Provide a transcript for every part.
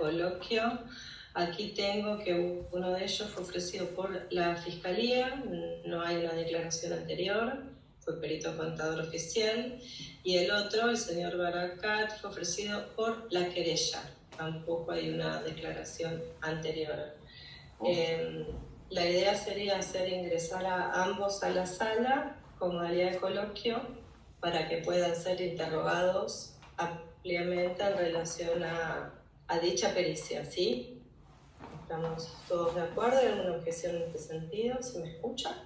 coloquio. Aquí tengo que uno de ellos fue ofrecido por la Fiscalía, no hay una declaración anterior, fue perito contador oficial, y el otro, el señor Barakat, fue ofrecido por la querella, tampoco hay una declaración anterior. La idea sería hacer ingresar a ambos a la sala con modalidad de coloquio para que puedan ser interrogados ampliamente en relación a dicha pericia, ¿sí? ¿Estamos todos de acuerdo? ¿Hay alguna objeción en este sentido? ¿Se me escucha?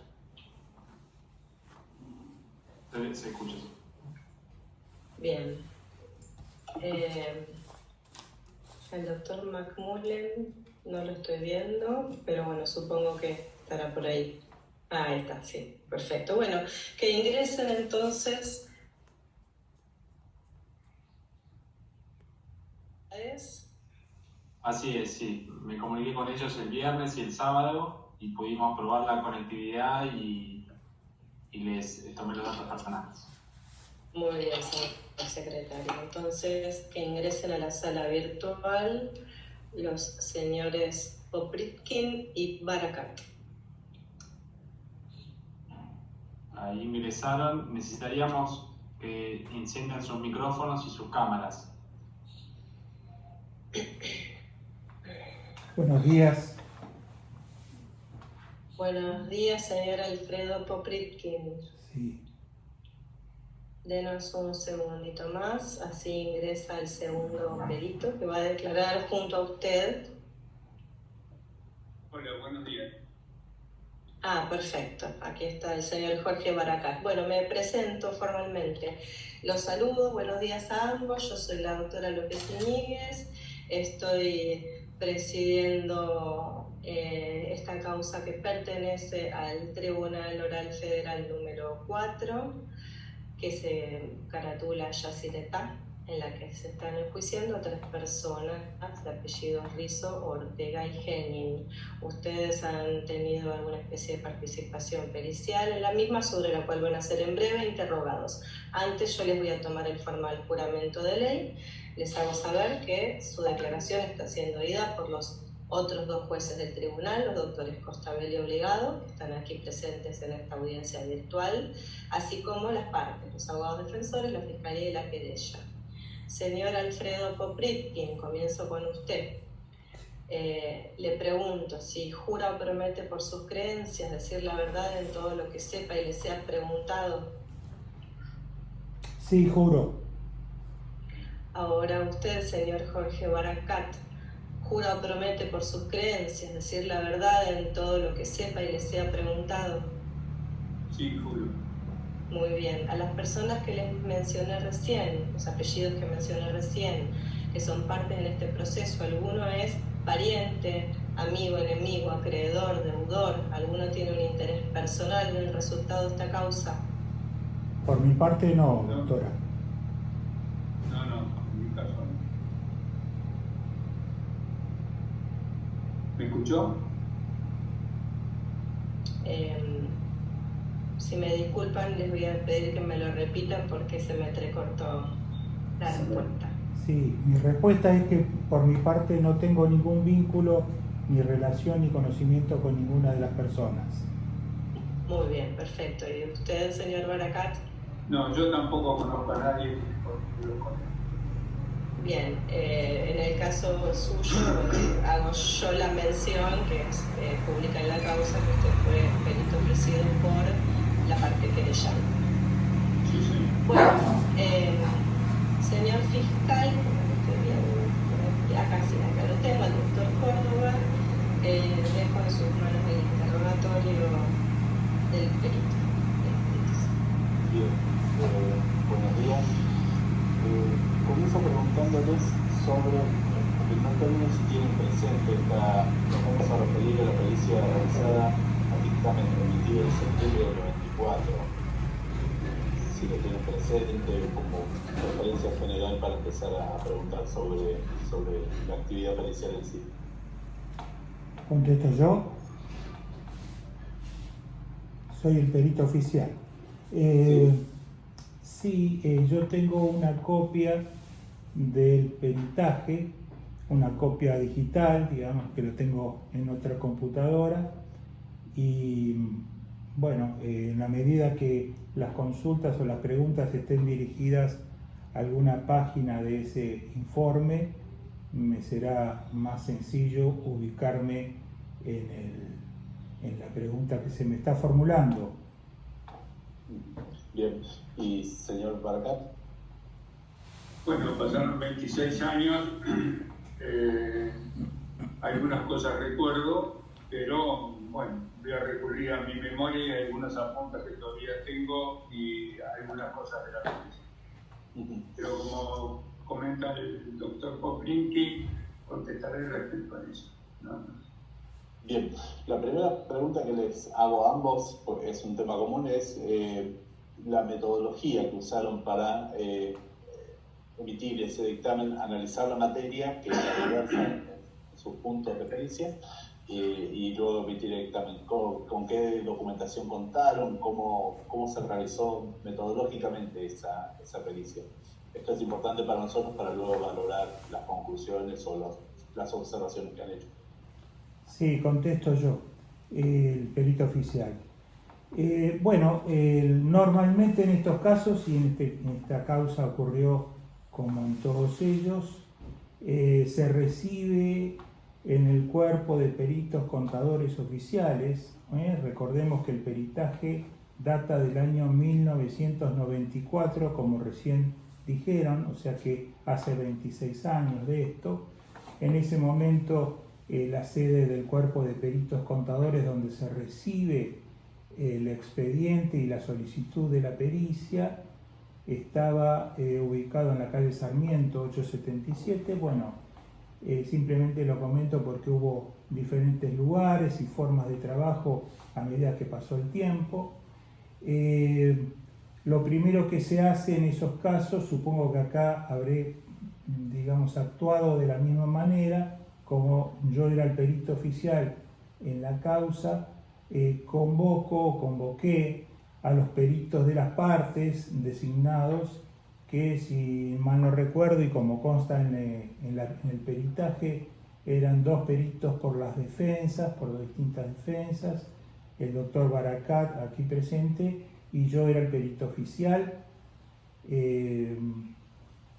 Se escucha. Bien. El doctor McMullen no lo estoy viendo, pero bueno, supongo que estará por ahí. Ahí está, sí, perfecto. Bueno, que ingresen entonces. Así es, sí. Me comuniqué con ellos el viernes y el sábado y pudimos probar la conectividad y les tomé los datos personales. Muy bien, señor secretario. Entonces, que ingresen a la sala virtual los señores Popritkin y Barakat. Ahí ingresaron. Necesitaríamos que enciendan sus micrófonos y sus cámaras. Buenos días. Buenos días, señor Alfredo Popritkin. Sí. Denos un segundito más, así ingresa el segundo perito que va a declarar junto a usted. Hola, buenos días. Perfecto. Aquí está el señor Jorge Barakat. Bueno, me presento formalmente. Los saludo, buenos días a ambos. Yo soy la doctora López Iñiguez. Estoy presidiendo esta causa que pertenece al Tribunal Oral Federal número 4, que se caratula Yacyretá, en la que se están enjuiciando 3 personas de apellidos Rizzo, Ortega y Henning. Ustedes han tenido alguna especie de participación pericial en la misma, sobre la cual van a ser en breve interrogados. Antes yo les voy a tomar el formal juramento de ley. Les hago saber que su declaración está siendo oída por los otros 2 jueces del tribunal, los doctores Costabel y Obligado, que están aquí presentes en esta audiencia virtual, así como las partes, los abogados defensores, la fiscalía y la querella. Señor Alfredo Popritkin, comienzo con usted. Le pregunto si jura o promete por sus creencias decir la verdad en todo lo que sepa y le sea preguntado. Sí, juro. Ahora usted, señor Jorge Barakat, ¿jura o promete por sus creencias decir la verdad en todo lo que sepa y le sea preguntado? Sí, juro. Muy bien. A las personas que les mencioné recién, los apellidos que mencioné recién, que son parte en este proceso, ¿alguno es pariente, amigo, enemigo, acreedor, deudor? ¿Alguno tiene un interés personal en el resultado de esta causa? Por mi parte no, doctora. No, en mi caso no. ¿Me escuchó? Si me disculpan, les voy a pedir que me lo repitan porque se me entrecortó la respuesta. Sí, mi respuesta es que por mi parte no tengo ningún vínculo, ni relación, ni conocimiento con ninguna de las personas. Muy bien, perfecto. ¿Y usted, señor Barakat? No, yo tampoco conozco a nadie. Bien, en el caso suyo hago yo la mención que es pública en la causa que usted fue perito ofrecido por la parte querellante. Sí. Bueno, señor fiscal, acá lo tengo, el doctor Córdoba, dejo en sus manos el interrogatorio del perito. Bien, buenos días. Comienzo preguntándoles sobre, en primer término, si tienen presente nos vamos a referir a la pericia realizada al dictamen emitido en septiembre del 94. Si lo tienen presente como referencia general para empezar a preguntar sobre la actividad pericial en sí. ¿Contesto yo? Soy el perito oficial. Sí, yo tengo una copia del peritaje una copia digital, digamos que lo tengo en otra computadora, y bueno, en la medida que las consultas o las preguntas estén dirigidas a alguna página de ese informe, me será más sencillo ubicarme en la pregunta que se me está formulando. Bien, y señor Barakat. Bueno, pasaron 26 años, algunas cosas recuerdo, pero bueno, voy a recurrir a mi memoria y a algunos apuntes que todavía tengo y algunas cosas de la tesis. Pero como comenta el doctor Poplinki, contestaré respecto a eso, ¿no? Bien, la primera pregunta que les hago a ambos, porque es un tema común, es la metodología que usaron para emitir ese dictamen, analizar la materia que la diversa en sus puntos de pericia y luego emitir el dictamen. ¿Con qué documentación contaron? ¿Cómo se realizó metodológicamente esa pericia? Esto es importante para nosotros para luego valorar las conclusiones o las observaciones que han hecho. Sí, contesto yo, el perito oficial. Bueno, normalmente en estos casos, y en esta causa ocurrió como en todos ellos, se recibe en el cuerpo de peritos contadores oficiales. Recordemos que el peritaje data del año 1994, como recién dijeron, o sea que hace 26 años de esto. En ese momento la sede del cuerpo de peritos contadores donde se recibe el expediente y la solicitud de la pericia estaba ubicado en la calle Sarmiento 877. Bueno, simplemente lo comento porque hubo diferentes lugares y formas de trabajo a medida que pasó el tiempo. Lo primero que se hace en esos casos, supongo que acá habré, digamos, actuado de la misma manera, como yo era el perito oficial en la causa, convoqué a los peritos de las partes designados, que si mal no recuerdo y como consta en el peritaje, eran 2 peritos por las defensas, por distintas defensas, el doctor Barakat aquí presente y yo era el perito oficial.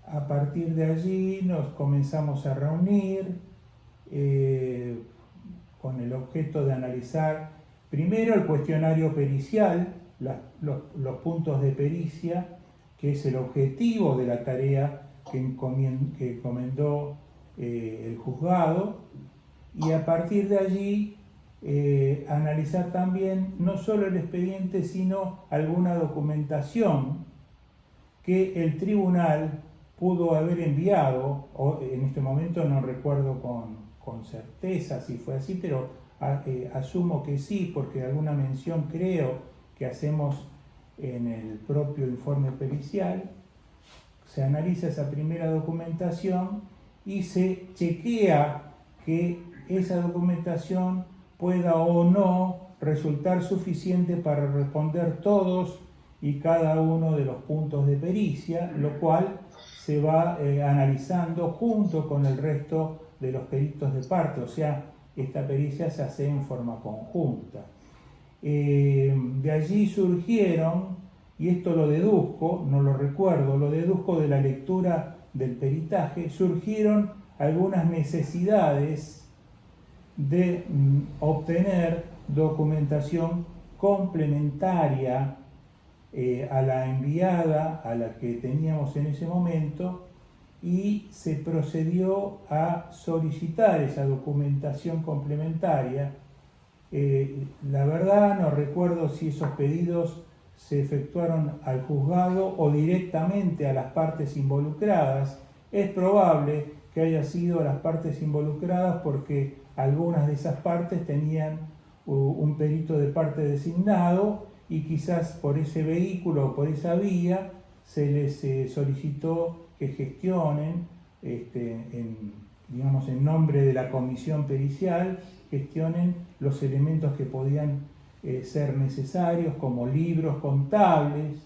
A partir de allí nos comenzamos a reunir con el objeto de analizar primero el cuestionario pericial, los puntos de pericia, que es el objetivo de la tarea que encomendó el juzgado, y a partir de allí analizar también no solo el expediente, sino alguna documentación que el tribunal pudo haber enviado, o en este momento no recuerdo con certeza si fue así, pero asumo que sí, porque alguna mención creo que hacemos en el propio informe pericial. Se analiza esa primera documentación y se chequea que esa documentación pueda o no resultar suficiente para responder todos y cada uno de los puntos de pericia, lo cual se va analizando junto con el resto de los peritos de parte, o sea, esta pericia se hace en forma conjunta. De allí surgieron, y esto lo deduzco, no lo recuerdo, lo deduzco de la lectura del peritaje, surgieron algunas necesidades de obtener documentación complementaria a la enviada, a la que teníamos en ese momento, y se procedió a solicitar esa documentación complementaria. La verdad no recuerdo si esos pedidos se efectuaron al juzgado o directamente a las partes involucradas. Es probable que haya sido a las partes involucradas porque algunas de esas partes tenían un perito de parte designado y quizás por ese vehículo o por esa vía se les solicitó que gestionen, en nombre de la comisión pericial, gestionen los elementos que podían ser necesarios, como libros contables,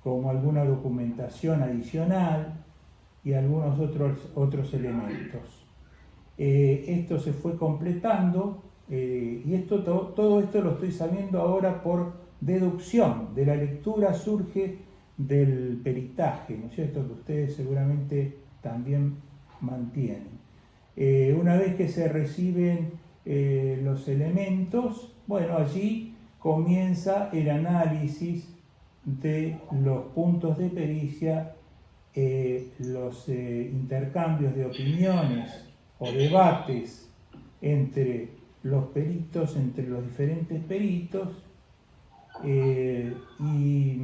como alguna documentación adicional y algunos otros elementos. Esto se fue completando y todo esto lo estoy sabiendo ahora por deducción. De la lectura surge del peritaje, ¿no es cierto?, que ustedes seguramente también mantienen. Una vez que se reciben los elementos, bueno, allí comienza el análisis de los puntos de pericia, los intercambios de opiniones o debates entre los peritos, entre los diferentes peritos, y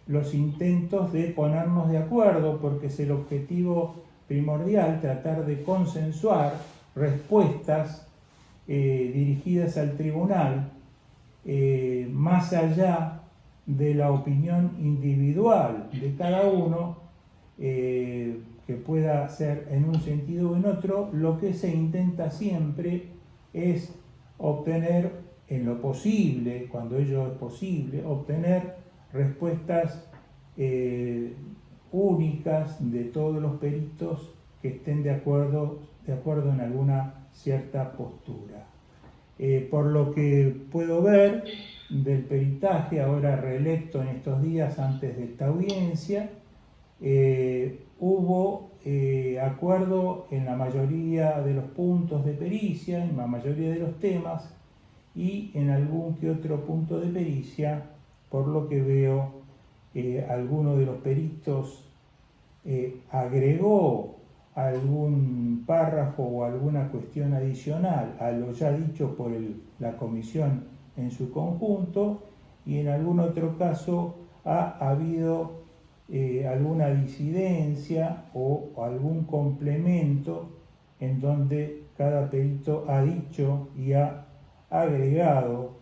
los intentos de ponernos de acuerdo, porque es el objetivo primordial, tratar de consensuar respuestas dirigidas al tribunal, más allá de la opinión individual de cada uno, que pueda ser en un sentido o en otro. Lo que se intenta siempre es obtener, en lo posible, cuando ello es posible, obtener respuestas únicas de todos los peritos que estén de acuerdo en alguna cierta postura. Por lo que puedo ver del peritaje, ahora reelecto en estos días antes de esta audiencia, hubo acuerdo en la mayoría de los puntos de pericia, en la mayoría de los temas, y en algún que otro punto de pericia, por lo que veo, alguno de los peritos agregó algún párrafo o alguna cuestión adicional a lo ya dicho por la comisión en su conjunto, y en algún otro caso ha habido alguna disidencia o algún complemento en donde cada perito ha dicho y ha agregado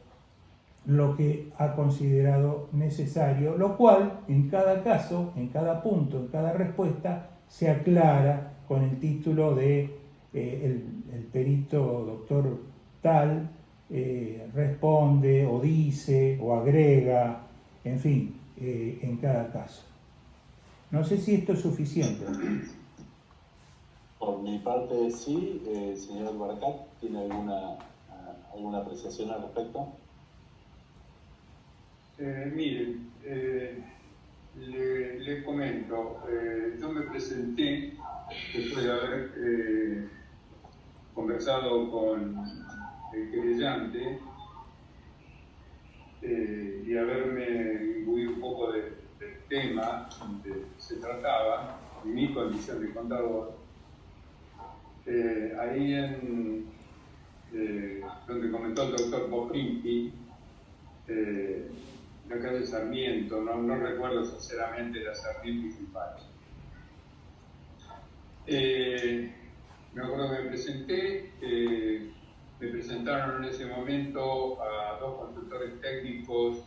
lo que ha considerado necesario, lo cual en cada caso, en cada punto, en cada respuesta, se aclara con el título de el perito doctor tal responde o dice o agrega, en fin, en cada caso. No sé si esto es suficiente. Por mi parte sí. Señor Barcat, ¿tiene alguna apreciación al respecto? Miren, le comento, yo me presenté después de haber conversado con el querellante y haberme imbuido un poco del tema donde se trataba, en mi condición de contador. Ahí donde comentó el doctor Poprinki, la calle Sarmiento, no recuerdo sinceramente la Sarmiento y Filpari. Me acuerdo que me presenté, me presentaron en ese momento a dos consultores técnicos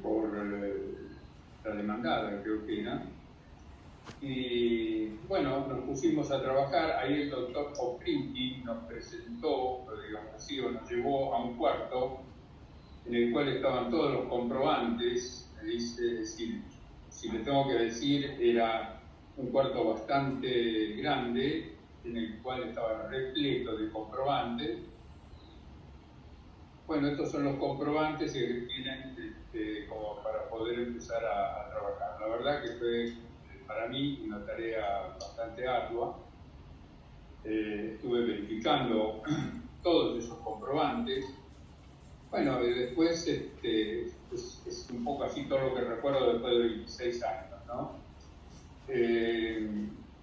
por la demandada, creo que era. Y bueno, nos pusimos a trabajar. Ahí el doctor Poprinki nos presentó, digamos así, o nos llevó a un cuarto en el cual estaban todos los comprobantes. Me dice, si le tengo que decir, era un cuarto bastante grande en el cual estaba repleto de comprobantes. Bueno, estos son los comprobantes que tienen como para poder empezar a trabajar. La verdad que fue para mí una tarea bastante ardua. Estuve verificando todos esos comprobantes. Bueno, después es un poco así todo lo que recuerdo después de 26 años, ¿no?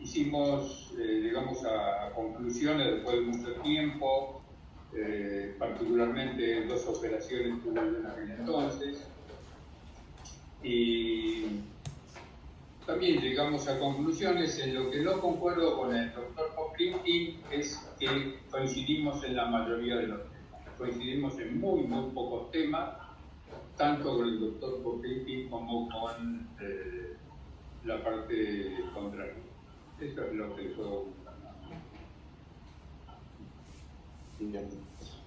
Llegamos a conclusiones después de mucho tiempo, particularmente dos operaciones que hubo en aquel entonces, y también llegamos a conclusiones. En lo que no concuerdo con el doctor Poprinki es que coincidimos en la mayoría de los temas. Coincidimos en muy pocos temas, tanto con el doctor Poprinki como con la parte contraria. Eso es lo que puedo contar. Bien.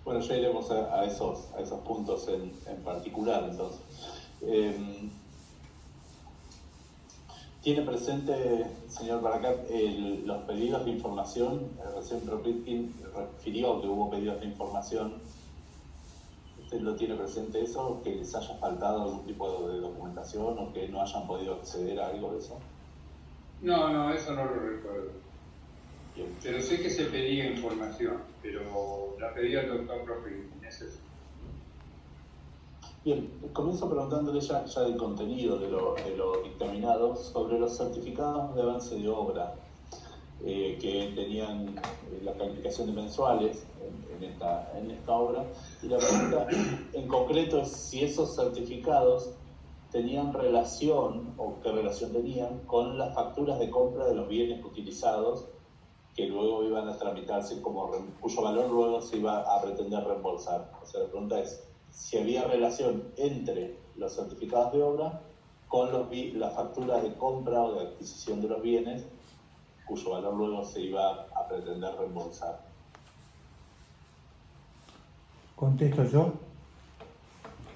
Bueno, ya iremos a esos puntos en particular, entonces. ¿Tiene presente, señor Barakat, los pedidos de información? Recién Kropotkin refirió que hubo pedidos de información. ¿Usted lo tiene presente eso? ¿Que les haya faltado algún tipo de documentación o que no hayan podido acceder a algo de eso? No, eso no lo recuerdo. Bien. Pero sé que se pedía información, pero la pedía el doctor Kropotkin, es eso. Bien, comienzo preguntándole ya del contenido de lo dictaminado sobre los certificados de avance de obra que tenían la calificación de mensuales en esta obra. Y la pregunta en concreto es si esos certificados tenían relación, o qué relación tenían, con las facturas de compra de los bienes utilizados que luego iban a tramitarse cuyo valor luego se iba a pretender reembolsar. O sea, la pregunta es si había relación entre los certificados de obra con las facturas de compra o de adquisición de los bienes cuyo valor luego se iba a pretender reembolsar. ¿Contesto yo?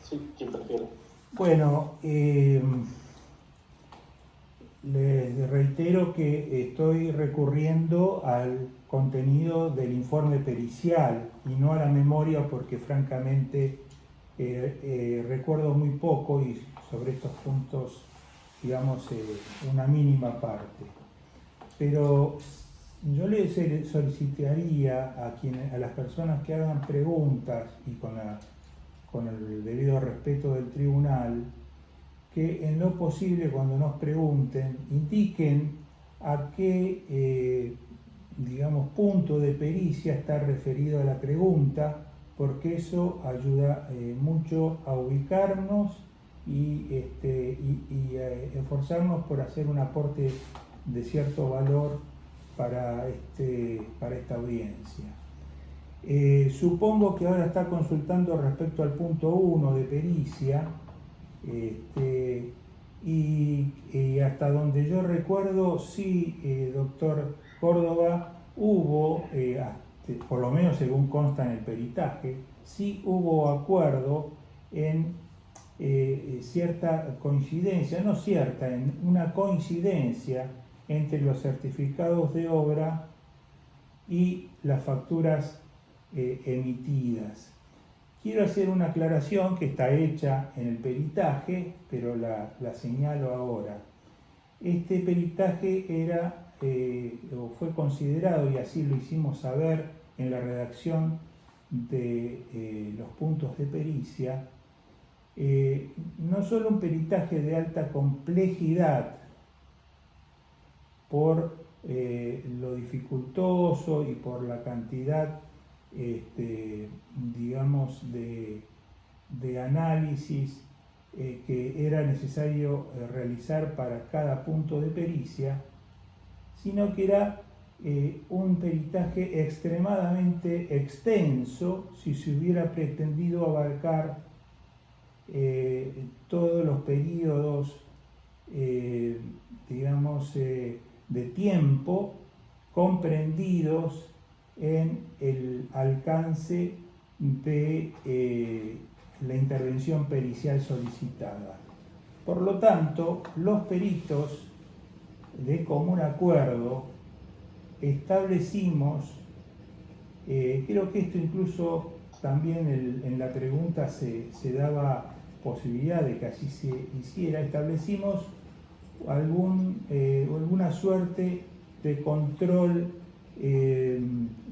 Sí, ¿quién prefiere? Bueno, les reitero que estoy recurriendo al contenido del informe pericial y no a la memoria porque francamente recuerdo muy poco y sobre estos puntos, digamos, una mínima parte. Pero yo le solicitaría a las personas que hagan preguntas y con el debido respeto del tribunal, que en lo posible cuando nos pregunten indiquen a qué digamos, punto de pericia está referido a la pregunta, porque eso ayuda mucho a ubicarnos y esforzarnos por hacer un aporte de cierto valor para esta audiencia. Supongo que ahora está consultando respecto al punto 1 de pericia, y hasta donde yo recuerdo, sí, doctor Córdoba, hubo, por lo menos según consta en el peritaje, sí hubo acuerdo en cierta coincidencia, no cierta, en una coincidencia entre los certificados de obra y las facturas emitidas. Quiero hacer una aclaración que está hecha en el peritaje, pero la señalo ahora. Este peritaje fue considerado, y así lo hicimos saber en la redacción de los puntos de pericia, no solo un peritaje de alta complejidad por lo dificultoso y por la cantidad digamos de análisis que era necesario realizar para cada punto de pericia, sino que era un peritaje extremadamente extenso si se hubiera pretendido abarcar todos los periodos digamos de tiempo comprendidos en el alcance de la intervención pericial solicitada. Por lo tanto, los peritos, de común acuerdo, establecimos, creo que esto incluso también en la pregunta se daba posibilidad de que así se hiciera, establecimos alguna suerte de control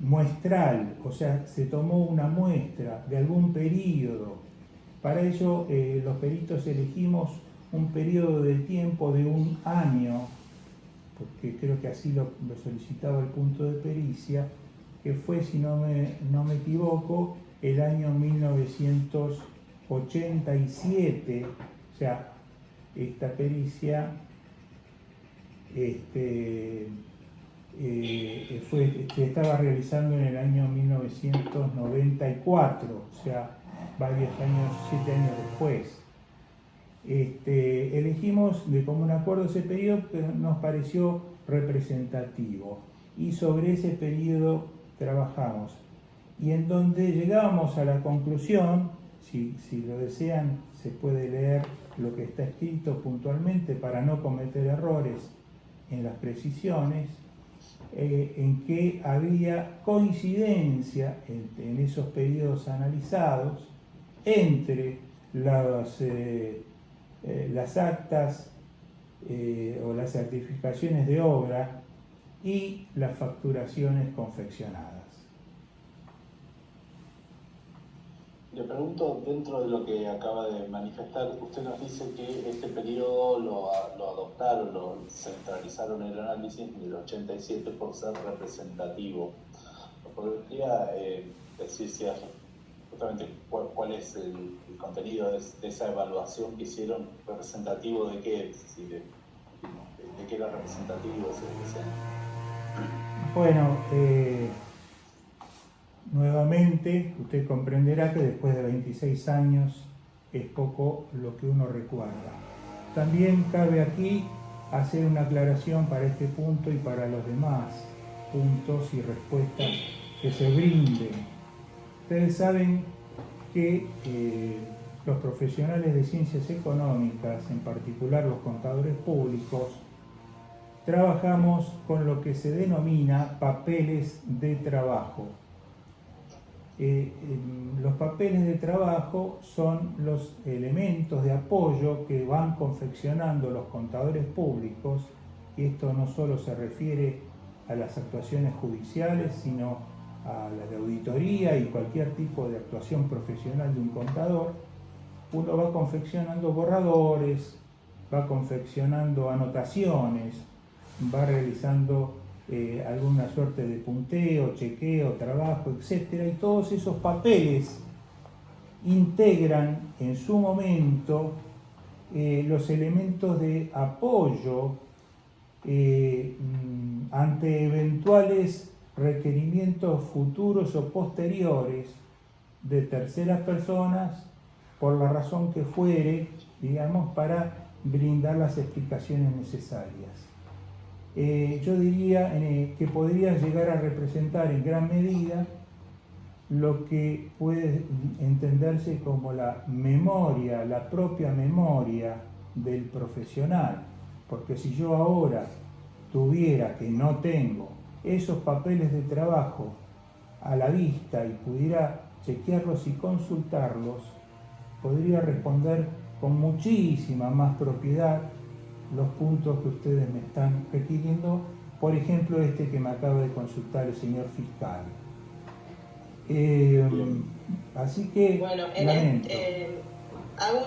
muestral, o sea, se tomó una muestra de algún periodo. Para ello los peritos elegimos un periodo de tiempo de 1 año, porque creo que así lo solicitaba el punto de pericia, que fue, si no me equivoco, el año 1987, o sea, esta pericia se estaba realizando en el año 1994, o sea, varios años, 7 años después. Elegimos de común acuerdo ese periodo que nos pareció representativo y sobre ese periodo trabajamos, y en donde llegábamos a la conclusión, si lo desean, se puede leer lo que está escrito puntualmente para no cometer errores en las precisiones, en que había coincidencia en esos periodos analizados entre las actas o las certificaciones de obra y las facturaciones confeccionadas. Le pregunto, dentro de lo que acaba de manifestar, usted nos dice que este periodo lo adoptaron, lo centralizaron el análisis en el 87 por ser representativo. ¿Podría decir si justamente cuál es el contenido de esa evaluación que hicieron? ¿Representativo de qué? ¿De qué era representativo? Bueno, nuevamente usted comprenderá que después de 26 años es poco lo que uno recuerda. También cabe aquí hacer una aclaración para este punto y para los demás puntos y respuestas que se brinden. Ustedes saben que los profesionales de ciencias económicas, en particular los contadores públicos, trabajamos con lo que se denomina papeles de trabajo. Los papeles de trabajo son los elementos de apoyo que van confeccionando los contadores públicos, y esto no solo se refiere a las actuaciones judiciales, sino a la de auditoría y cualquier tipo de actuación profesional de un contador. Uno va confeccionando borradores, va confeccionando anotaciones, va realizando alguna suerte de punteo, chequeo, trabajo, etc. Y todos esos papeles integran en su momento los elementos de apoyo ante eventuales requerimientos futuros o posteriores de terceras personas, por la razón que fuere, digamos, para brindar las explicaciones necesarias. Yo diría que podría llegar a representar en gran medida lo que puede entenderse como la memoria, la propia memoria del profesional, porque si yo ahora tuviera, que no tengo, esos papeles de trabajo a la vista y pudiera chequearlos y consultarlos, podría responder con muchísima más propiedad los puntos que ustedes me están requiriendo, por ejemplo este que me acaba de consultar el señor fiscal. Así que bueno, hago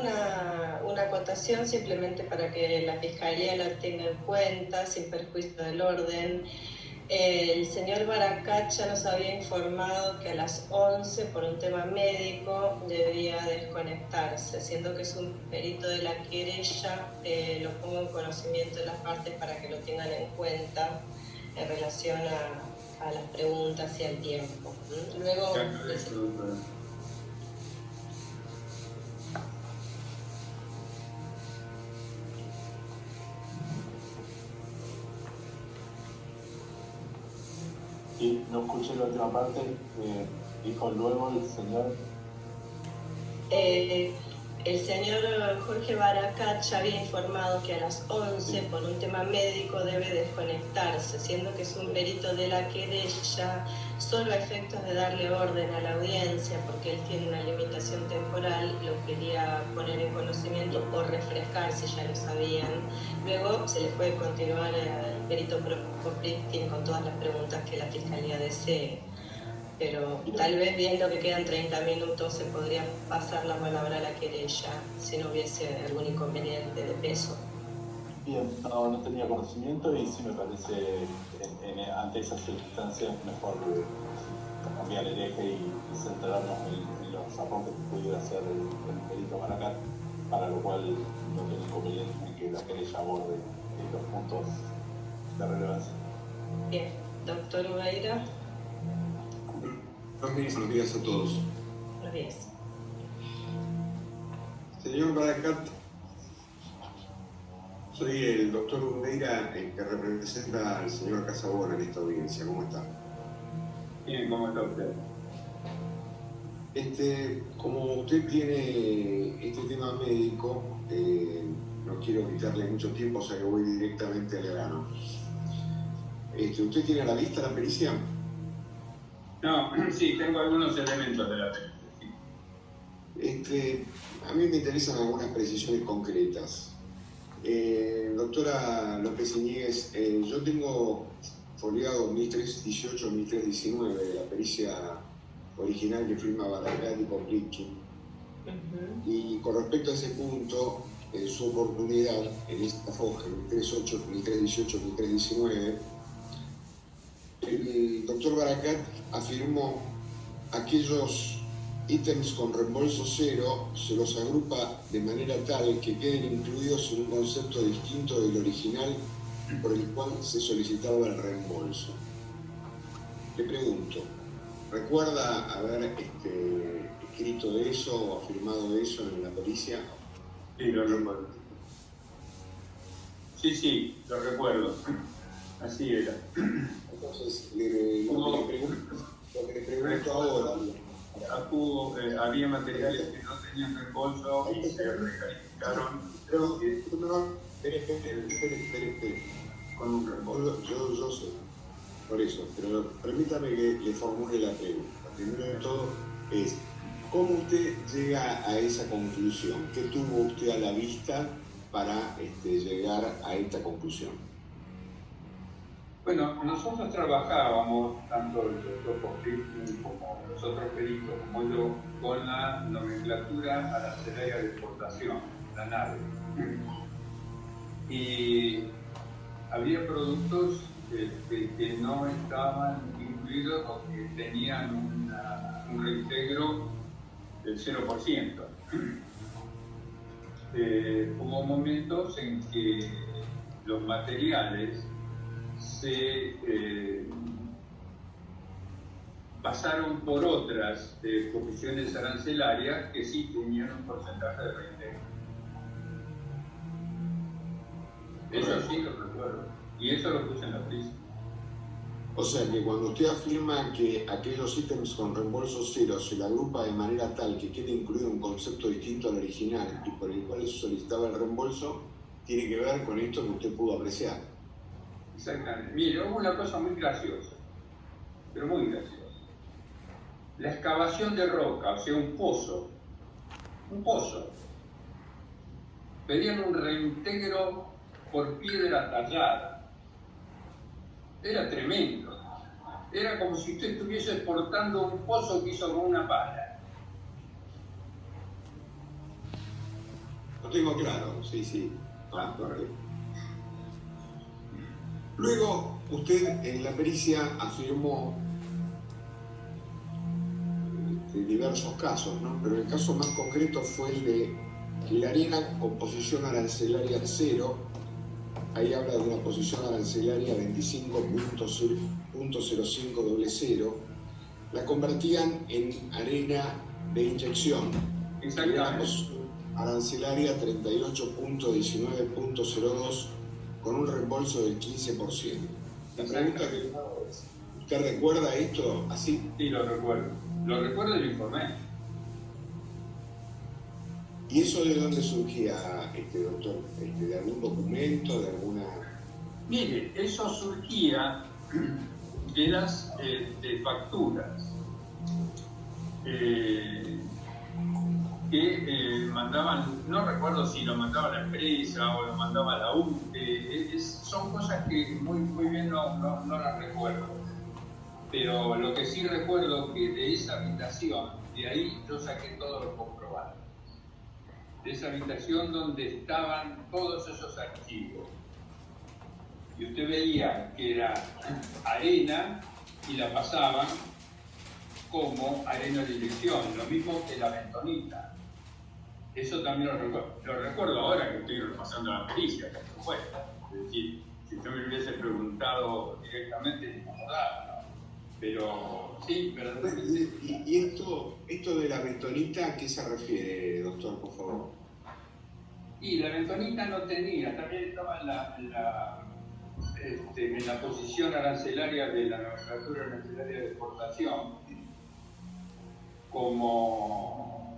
una acotación simplemente para que la Fiscalía la tenga en cuenta, sin perjuicio del orden. El señor Baracacha nos había informado que a las 11, por un tema médico, debía desconectarse, siendo que es un perito de la querella. Lo pongo en conocimiento de las partes para que lo tengan en cuenta en relación a las preguntas y al tiempo. Luego, y no escuché la última parte, dijo luego el señor. El señor Jorge Baracacha había informado que a las 11, por un tema médico, debe desconectarse, siendo que es un perito de la querella, solo a efectos de darle orden a la audiencia, porque él tiene una limitación temporal. Lo quería poner en conocimiento o refrescar si ya lo sabían. Luego se les puede continuar al perito Pristin con todas las preguntas que la Fiscalía desee. Pero tal vez viendo que quedan 30 minutos se podría pasar la palabra a la querella si no hubiese algún inconveniente de peso. Bien, no tenía conocimiento y sí me parece ante esas circunstancias mejor cambiar el eje y centrarnos en los aportes que pudiera hacer el perito Baracat, para lo cual no tiene inconveniente en que la querella aborde los puntos de relevancia. Bien, doctor Ubeira. Buenos días a todos. Buenos días. Señor Baracat, soy el doctor Ubeira, el que representa al señor Casabona en esta audiencia. ¿Cómo está? Bien, ¿cómo está usted? Como usted tiene este tema médico, no quiero quitarle mucho tiempo, o sea que voy directamente al grano. ¿Usted tiene a la vista la pericia? No, sí, tengo algunos elementos de la pericia. Sí. A mí me interesan algunas precisiones concretas. Doctora López Iñiguez, yo tengo foliado 1318-1319 de la pericia original que firma Baracat y Poplitsky. Y con respecto a ese punto, en su oportunidad, en esta foja, 1318, 1319, el doctor Baracat afirmó aquellos ítems con reembolso cero se los agrupa de manera tal que queden incluidos en un concepto distinto del original por el cual se solicitaba el reembolso. Le pregunto, ¿recuerda haber escrito eso o afirmado eso en la pericia? Sí, lo recuerdo. Sí, lo recuerdo. Así era. Entonces, lo que le pregunto ahora... había materiales que no tenían reembolso y se recalificaron. Pero, espere. Con un reembolso. Yo sé, por eso, pero permítame que le formule la pregunta. Primero de todo es, ¿cómo usted llega a esa conclusión? ¿Qué tuvo usted a la vista para llegar a esta conclusión? Bueno, nosotros trabajábamos, tanto el doctor Poplitsky como los otros peritos, como yo, con la nomenclatura arancelaria de exportación, la NADE. Y había productos que no estaban incluidos o que tenían un reintegro del 0%. Hubo momentos en que los materiales se pasaron por otras comisiones arancelarias que sí tenían un porcentaje de reintegro. Eso sí lo recuerdo. Y eso lo puse en la pericia. O sea que cuando usted afirma que aquellos ítems con reembolso cero se le agrupa de manera tal que quede incluido un concepto distinto al original y por el cual se solicitaba el reembolso, tiene que ver con esto que usted pudo apreciar. Exactamente. Mire, hubo una cosa muy graciosa, pero muy graciosa. La excavación de roca, o sea, un pozo. Pedían un reintegro por piedra tallada. Era tremendo. Era como si usted estuviese exportando un pozo que hizo con una pala. Lo tengo claro, sí. Correcto. Luego, usted en la pericia afirmó diversos casos, ¿no? Pero el caso más concreto fue el de la harina con posición arancelaria 0. Ahí habla de una posición arancelaria 25.0500. La convertían en arena de inyección. Exactamente. Arancelaria 38.19.02 con un reembolso del 15%. La pregunta que es, ¿usted recuerda esto así? Sí, lo recuerdo. Lo recuerdo y lo informé. ¿Y eso de dónde surgía, doctor? ¿De algún documento, de alguna...? Mire, eso surgía de las facturas que mandaban, no recuerdo si lo mandaba la empresa o lo mandaba la UTE, son cosas que muy bien no las recuerdo. Pero lo que sí recuerdo que de esa habitación, de ahí yo saqué todos los comprobantes. De esa habitación donde estaban todos esos archivos. Y usted veía que era arena y la pasaban como arena de inyección, lo mismo que la bentonita. Eso también lo recuerdo ahora que estoy repasando la pericia, por supuesto. Es decir, si usted me hubiese preguntado directamente, ni me acordaba, ¿no? Pero sí, verdaderamente. ¿Y esto de la bentonita, a qué se refiere, doctor, por favor? Y la bentonita no tenía, también estaba en la posición arancelaria de la nomenclatura arancelaria de exportación. como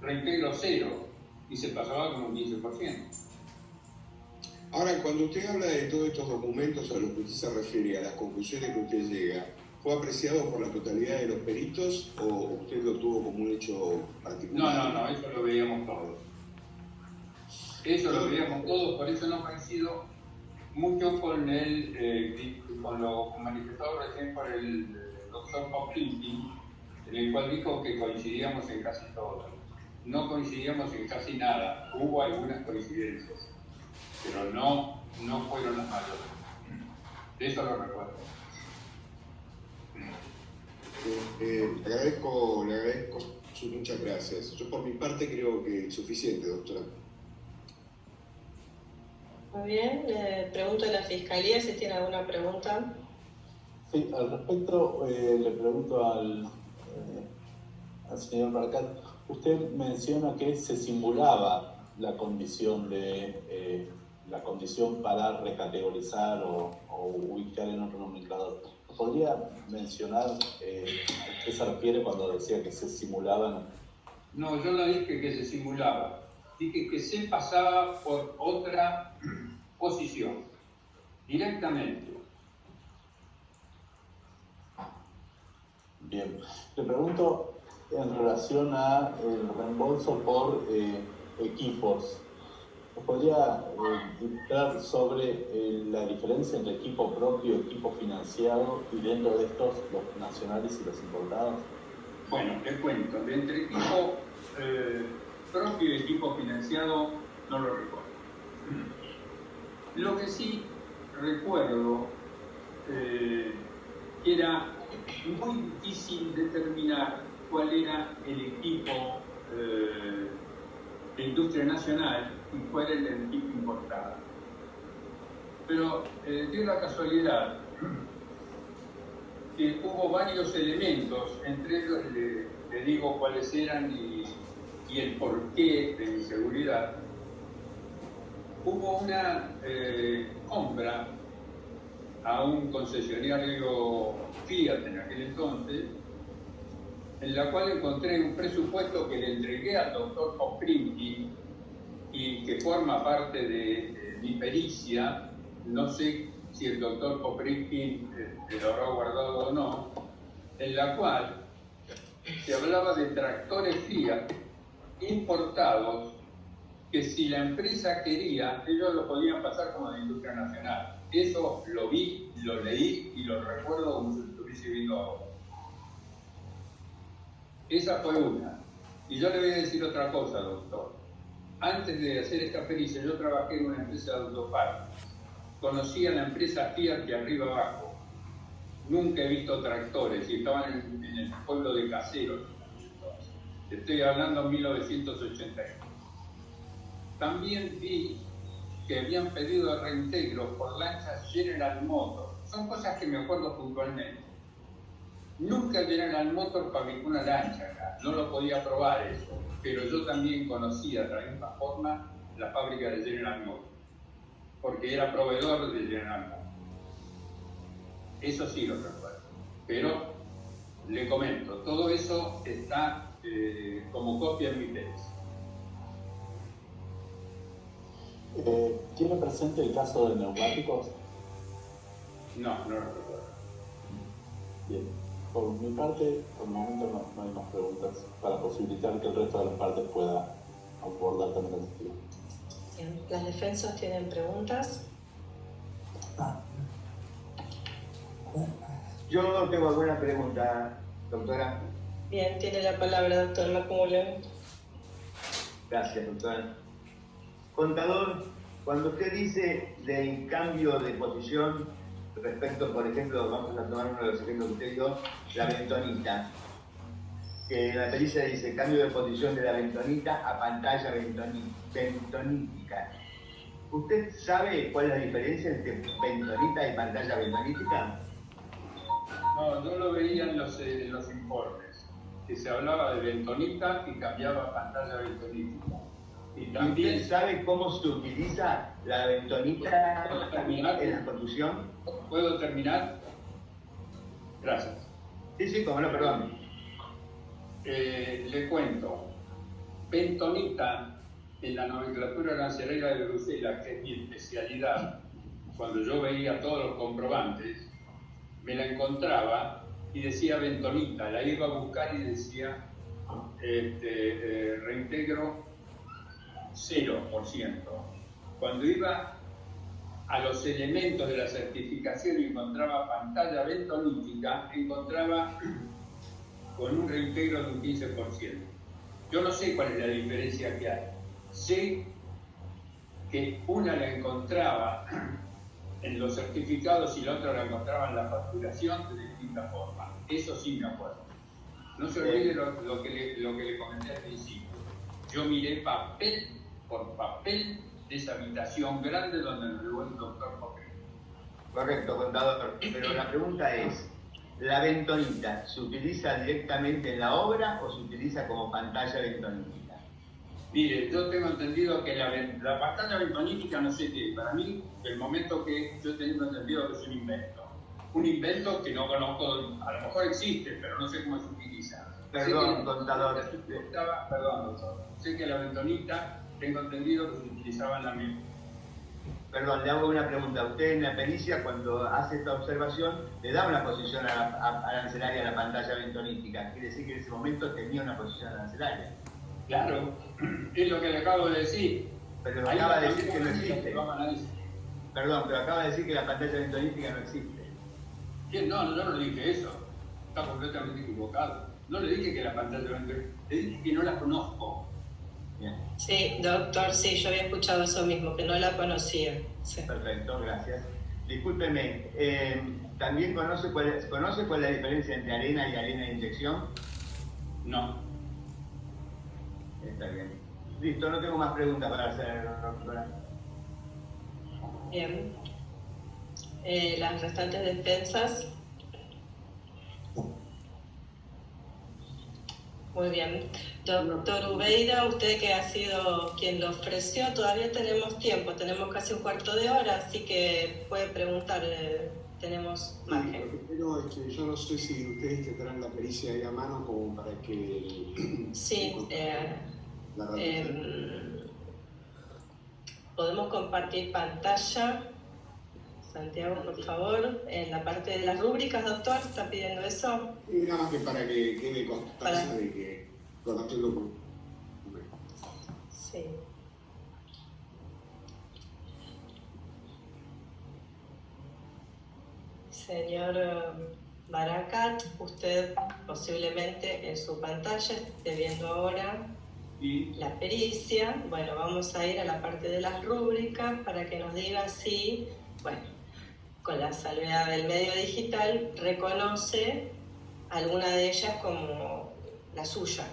reintegro cero y se pasaba como un 15%. Ahora, cuando usted habla de todos estos documentos a los que usted se refiere, a las conclusiones que usted llega, ¿fue apreciado por la totalidad de los peritos o usted lo tuvo como un hecho particular? No, eso lo veíamos todos. Eso lo veíamos todos, por eso no coincido mucho con lo manifestado recién por el doctor Poplinki, en el cual dijo que coincidíamos en casi todo. No coincidíamos en casi nada, hubo algunas coincidencias, pero no fueron las mayores. De eso lo recuerdo. Le agradezco muchas gracias. Yo por mi parte creo que es suficiente, doctora. Muy bien, le pregunto a la Fiscalía si tiene alguna pregunta. Sí, al respecto le pregunto al señor Barcat. Usted menciona que se simulaba la condición para recategorizar o ubicar en otro nomenclador. ¿Podría mencionar a qué se refiere cuando decía que se simulaban? No, yo no dije que se simulaba. Dije que se pasaba por otra posición, directamente. Bien. Le pregunto en relación a el reembolso por equipos. ¿Podría indicar sobre la diferencia entre equipo propio y equipo financiado y dentro de estos los nacionales y los importados? Bueno, te cuento, de entre equipo propio y equipo financiado no lo recuerdo. Lo que sí recuerdo era muy difícil determinar cuál era el equipo de industria nacional y cuál era el equipo importado. Pero dio la casualidad que hubo varios elementos, entre ellos le digo cuáles eran y el porqué de mi seguridad. Hubo una compra a un concesionario Fiat en aquel entonces, en la cual encontré un presupuesto que le entregué al doctor Poplinki y que forma parte de mi pericia. No sé si el doctor Poplinki lo habrá guardado o no, en la cual se hablaba de tractores Fiat importados que si la empresa quería, ellos lo podían pasar como de industria nacional. Eso lo vi, lo leí y lo recuerdo como si lo estuviese viendo ahora. Esa fue una. Y yo le voy a decir otra cosa, doctor. Antes de hacer esta pericia, yo trabajé en una empresa de autopartes. Conocí a la empresa Fiat de arriba abajo. Nunca he visto tractores y estaban en el pueblo de Caseros. Estoy hablando en 1981. También vi que habían pedido reintegro por lanchas General Motors. Son cosas que me acuerdo puntualmente. Nunca General Motors fabricó una lancha acá, no lo podía probar eso, pero yo también conocía de la misma forma la fábrica de General Motors, porque era proveedor de General Motors. Eso sí lo recuerdo, pero le comento, todo eso está como copia en mi tesis. ¿Tiene presente el caso de neumáticos? No lo recuerdo. Bien. Por mi parte, por el momento no hay más preguntas para posibilitar que el resto de las partes pueda abordar también el sentido. Bien. ¿Las defensas tienen preguntas? Yo tengo alguna pregunta, doctora. Bien, tiene la palabra, doctor Macmullen. Gracias, doctora. Contador, cuando usted dice del cambio de posición respecto, por ejemplo, vamos a tomar uno de los ejemplos que usted dio, la bentonita, que en la pericia dice cambio de posición de la bentonita a pantalla bentonítica. ¿Usted sabe cuál es la diferencia entre bentonita y pantalla bentonítica? No, yo lo veía en los informes, que se hablaba de bentonita y cambiaba a pantalla bentonítica. Y también ¿Usted sabe cómo se utiliza la bentonita en la construcción? ¿Puedo terminar? Gracias. Sí, cómo no, perdón. Le cuento, bentonita en la nomenclatura arancelaria de Bruselas, que es mi especialidad, cuando yo veía todos los comprobantes, me la encontraba y decía bentonita, la iba a buscar y decía reintegro 0%. Cuando iba a los elementos de la certificación y encontraba pantalla bentonítica, encontraba con un reintegro de un 15%. Yo no sé cuál es la diferencia que hay. Sé que una la encontraba en los certificados y la otra la encontraba en la facturación de distinta forma. Eso sí me acuerdo. No se olvide lo que le comenté al principio. Yo miré papel por papel de esa habitación grande donde nos llevó el doctor Popper. Correcto, contador. Pero la pregunta es, ¿la bentonita se utiliza directamente en la obra o se utiliza como pantalla bentonítica? Mire, yo tengo entendido que la pantalla bentonítica no sé qué. Para mí, el momento que yo tengo entendido que es un invento. Un invento que no conozco, a lo mejor existe, pero no sé cómo se utiliza. Perdón, contador. Perdón, doctor. Sé que la bentonita, tengo entendido que se utilizaba en la misma. Perdón, le hago una pregunta. Usted en la pericia, cuando hace esta observación, le da una posición arancelaria a la pantalla bentonítica. Quiere decir que en ese momento tenía una posición arancelaria. Claro, es lo que le acabo de decir. Pero acaba de decir que no existe. Perdón, pero acaba de decir que la pantalla bentonítica no existe. No, yo no le dije eso. Está completamente equivocado. No le dije que la pantalla bentonítica, le dije que no la conozco. Bien. Sí, doctor, sí, yo había escuchado eso mismo, que no la conocía. Sí. Perfecto, gracias. Discúlpeme, ¿también conoce cuál es la diferencia entre arena y arena de inyección? No. Está bien. Listo, no tengo más preguntas para hacer, doctora. Bien. Las restantes despensas. Muy bien. Doctor Ubeira, usted que ha sido quien lo ofreció, todavía tenemos tiempo, tenemos casi un cuarto de hora, así que puede preguntar, tenemos margen. Lo que quiero es que yo no sé si ustedes tendrán la pericia ahí a mano como para que... Sí, podemos compartir pantalla. Santiago, por favor, en la parte de las rúbricas, doctor, ¿está pidiendo eso? Y nada más que para que quede constancia de que conozco. Sí. Señor Barakat, usted posiblemente en su pantalla esté viendo ahora la pericia. Bueno, vamos a ir a la parte de las rúbricas para que nos diga si, bueno, con la salvedad del medio digital, reconoce alguna de ellas como la suya.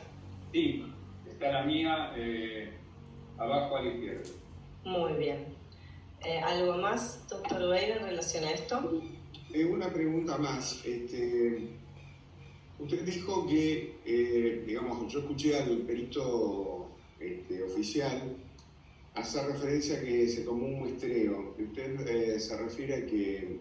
Sí, está la mía abajo a la izquierda. Muy bien. ¿Algo más, doctor Ubeira, en relación a esto? Una pregunta más. Usted dijo que, digamos, yo escuché al perito oficial hacer referencia a que se tomó un muestreo. Usted se refiere a que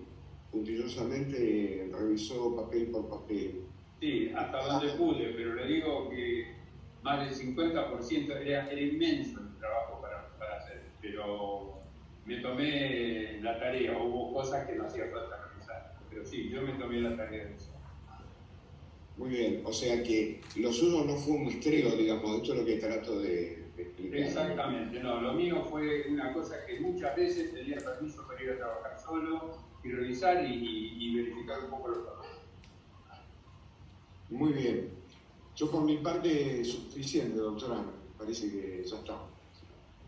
puntillosamente revisó papel por papel. Sí, hasta donde pude, pero le digo que más del 50% era inmenso el trabajo para hacer, pero me tomé la tarea, hubo cosas que no hacía falta revisar, pero sí, yo me tomé la tarea de eso. Muy bien, o sea que lo suyo no fue un muestreo, digamos, esto es lo que trato de explicar. Exactamente, no, lo mío fue una cosa que muchas veces tenía permiso para ir a trabajar solo y revisar y verificar un poco los papeles. Muy bien. Yo por mi parte es suficiente, doctora. Me parece que ya está.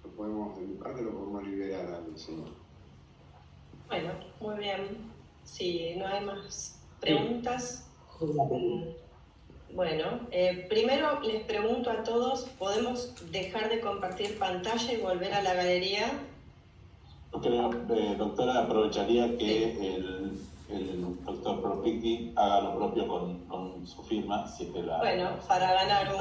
De mi parte lo podemos liberar al señor. Bueno, muy bien. Si no hay más preguntas. Bueno, primero les pregunto a todos, ¿podemos dejar de compartir pantalla y volver a la galería? Doctora, aprovecharía que el doctor Propicki haga lo propio con su firma. Si es que bueno, para ganar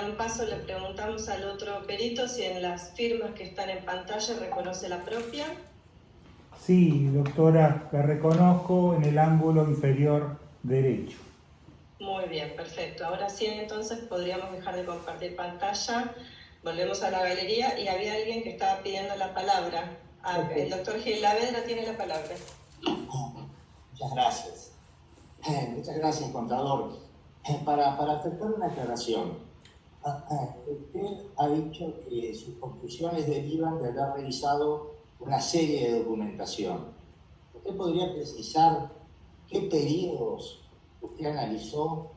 un paso, le preguntamos al otro perito si en las firmas que están en pantalla reconoce la propia. Sí, doctora, la reconozco en el ángulo inferior derecho. Muy bien, perfecto. Ahora sí, entonces podríamos dejar de compartir pantalla. Volvemos a la galería y había alguien que estaba pidiendo la palabra. El doctor Gil Lavedra tiene la palabra. Muchas gracias. Muchas gracias, contador. Para aceptar una aclaración, usted ha dicho que sus conclusiones derivan de haber revisado una serie de documentación. ¿Usted podría precisar qué periodos usted analizó?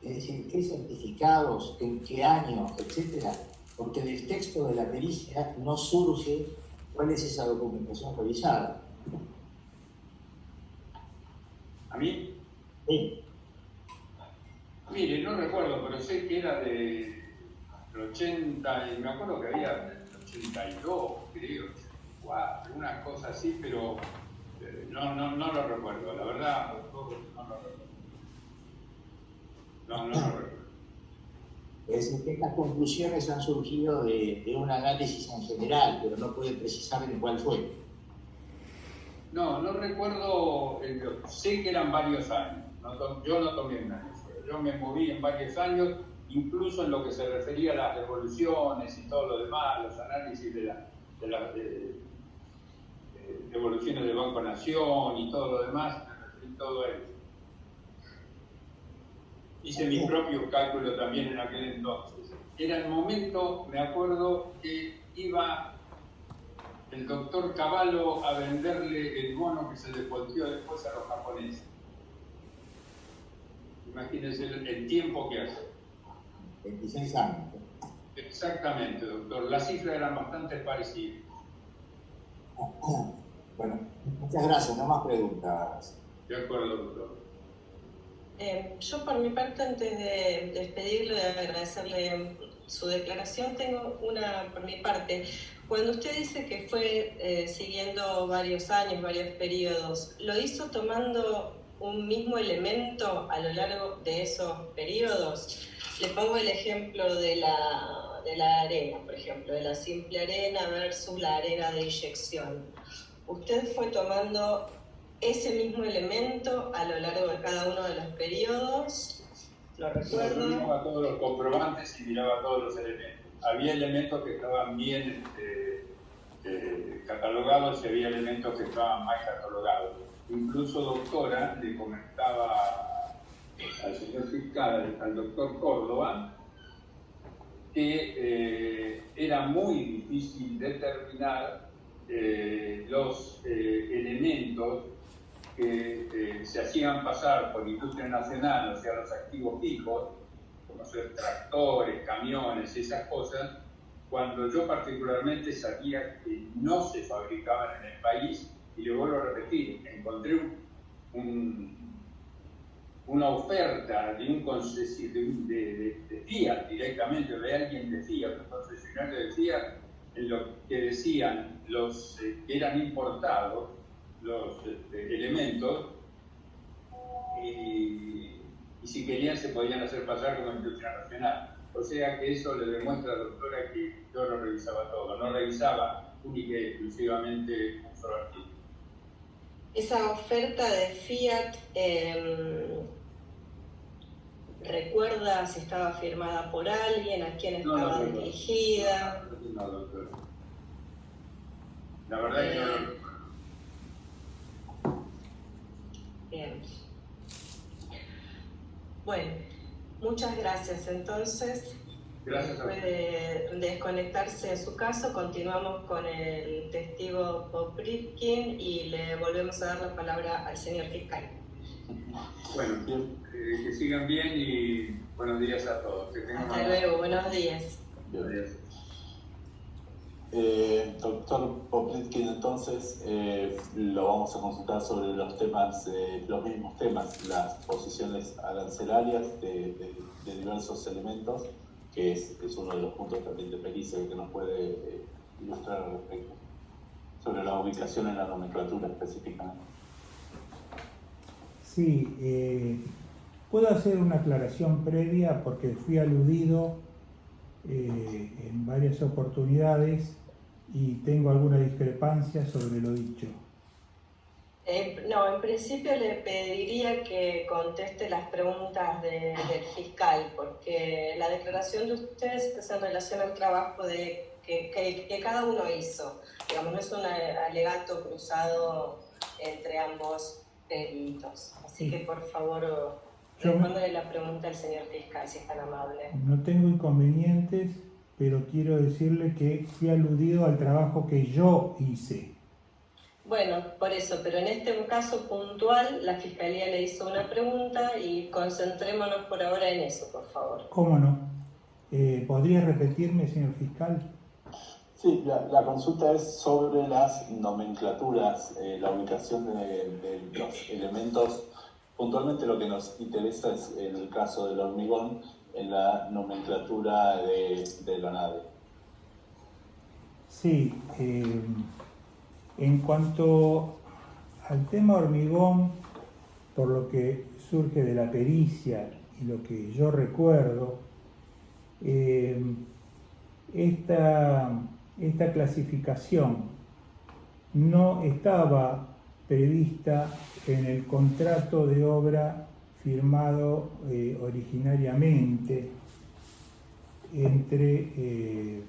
Es decir, qué certificados, en qué año, etcétera? Porque del texto de la pericia no surge cuál es esa documentación revisada. ¿A mí? Sí. Mire, no recuerdo, pero sé que era del 80, y me acuerdo que había del 82, creo, 84, una cosa así, pero no lo recuerdo, la verdad, no lo recuerdo. No lo recuerdo. Es decir, que estas conclusiones han surgido de un análisis en general, pero no puede precisar en cuál fue. No recuerdo, sé que eran varios años, yo no tomé un año, yo me moví en varios años, incluso en lo que se refería a las revoluciones y todo lo demás, los análisis de las evoluciones del Banco Nación y todo lo demás, me referí todo eso. Hice mi propio cálculo también en aquel entonces. Era el momento, me acuerdo, que iba el doctor Cavallo a venderle el bono que se le volteó después a los japoneses. Imagínense el tiempo que hace. 26 años. Exactamente, doctor. Las cifras eran bastante parecidas. Bueno, muchas gracias. No más preguntas. De acuerdo, doctor. Yo por mi parte, antes de despedirlo y de agradecerle su declaración, tengo una por mi parte. Cuando usted dice que fue siguiendo varios años, varios periodos, ¿lo hizo tomando un mismo elemento a lo largo de esos periodos? Le pongo el ejemplo de la arena, por ejemplo, de la simple arena versus la arena de inyección. ¿Usted fue tomando ese mismo elemento a lo largo de cada uno de los periodos? ¿Lo recuerdo? Yo miraba todos los comprobantes y miraba todos los elementos. Había elementos que estaban bien catalogados y había elementos que estaban mal catalogados. Incluso, doctora, le comentaba al señor fiscal, al doctor Córdoba, que era muy difícil determinar los elementos que se hacían pasar por industria nacional, o sea, los activos fijos, como ser tractores, camiones, esas cosas, cuando yo particularmente sabía que no se fabricaban en el país. Y le vuelvo a repetir, encontré una oferta de un concesionario de Fiat directamente, de alguien de Fiat, un concesionario de Fiat, en lo que decían los que eran importados, los elementos, y si querían se podían hacer pasar como industria nacional. O sea que eso le demuestra, doctora, que yo lo revisaba todo, no revisaba única y exclusivamente un solo artículo. Esa oferta de Fiat, ¿recuerda si estaba firmada por alguien, a quién estaba dirigida? No, doctor. La verdad es que no lo recuerdo. Bien. Bueno, muchas gracias. Entonces, Gracias a después de desconectarse de su caso, continuamos con el testigo Popritkin y le volvemos a dar la palabra al señor fiscal. Bueno, que sigan bien y buenos días a todos. Hasta luego, buenos días. Adiós. Doctor Popritkin, entonces lo vamos a consultar sobre los temas, los mismos temas, las posiciones arancelarias de diversos elementos, que es uno de los puntos también de pericia que nos puede ilustrar al respecto, sobre la ubicación en la nomenclatura específicamente. Sí, puedo hacer una aclaración previa porque fui aludido en varias oportunidades y tengo alguna discrepancia sobre lo dicho. No, en principio le pediría que conteste las preguntas del fiscal, porque la declaración de ustedes es en relación al trabajo que cada uno hizo. Digamos, no es un alegato cruzado entre ambos peritos. Así que, por favor, respóndale la pregunta al señor fiscal, si es tan amable. No tengo inconvenientes, pero quiero decirle que fui aludido al trabajo que yo hice. Bueno, por eso, pero en este caso puntual, la Fiscalía le hizo una pregunta y concentrémonos por ahora en eso, por favor. ¿Cómo no? ¿Podría repetirme, señor fiscal? Sí, la consulta es sobre las nomenclaturas, la ubicación de los elementos. Puntualmente lo que nos interesa es en el caso del hormigón, en la nomenclatura de la nave. Sí, en cuanto al tema hormigón, por lo que surge de la pericia y lo que yo recuerdo, esta clasificación no estaba prevista en el contrato de obra firmado originariamente entre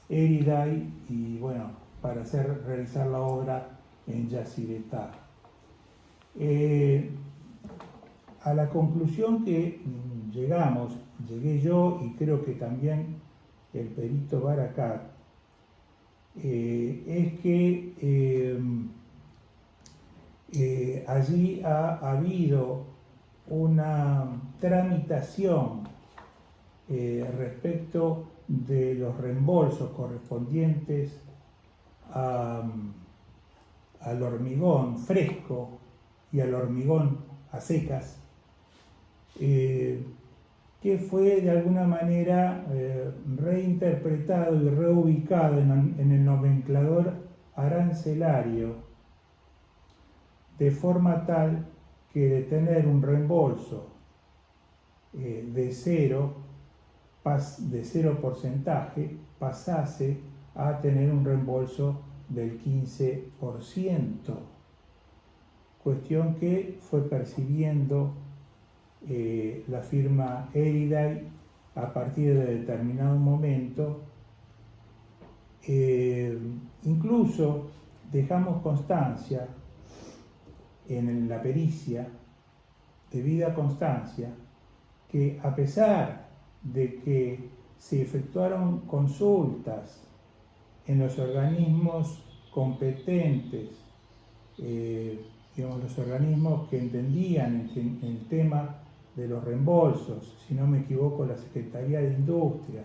Eriday y, bueno, para realizar la obra en Yacyretá. A la conclusión que llegué yo y creo que también el perito Barakat, es que allí ha habido una tramitación respecto de los reembolsos correspondientes al hormigón fresco y al hormigón a secas, que fue de alguna manera reinterpretado y reubicado en el nomenclador arancelario, de forma tal que de tener un reembolso de cero porcentaje, pasase a tener un reembolso del 15%, cuestión que fue percibiendo la firma Eriday a partir de determinado momento. Incluso dejamos constancia en la pericia, debida constancia, que a pesar de que se efectuaron consultas en los organismos competentes, digamos, los organismos que entendían el tema de los reembolsos, si no me equivoco, la Secretaría de Industria,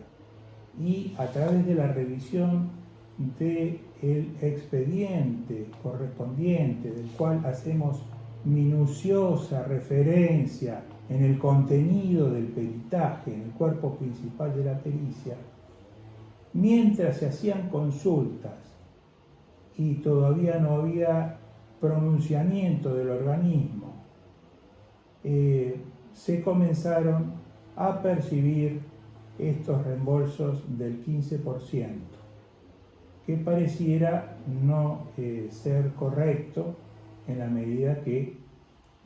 y a través de la revisión del expediente correspondiente, del cual hacemos minuciosa referencia en el contenido del peritaje, en el cuerpo principal de la pericia, mientras se hacían consultas y todavía no había pronunciamiento del organismo, se comenzaron a percibir estos reembolsos del 15%, que pareciera no ser correcto en la medida que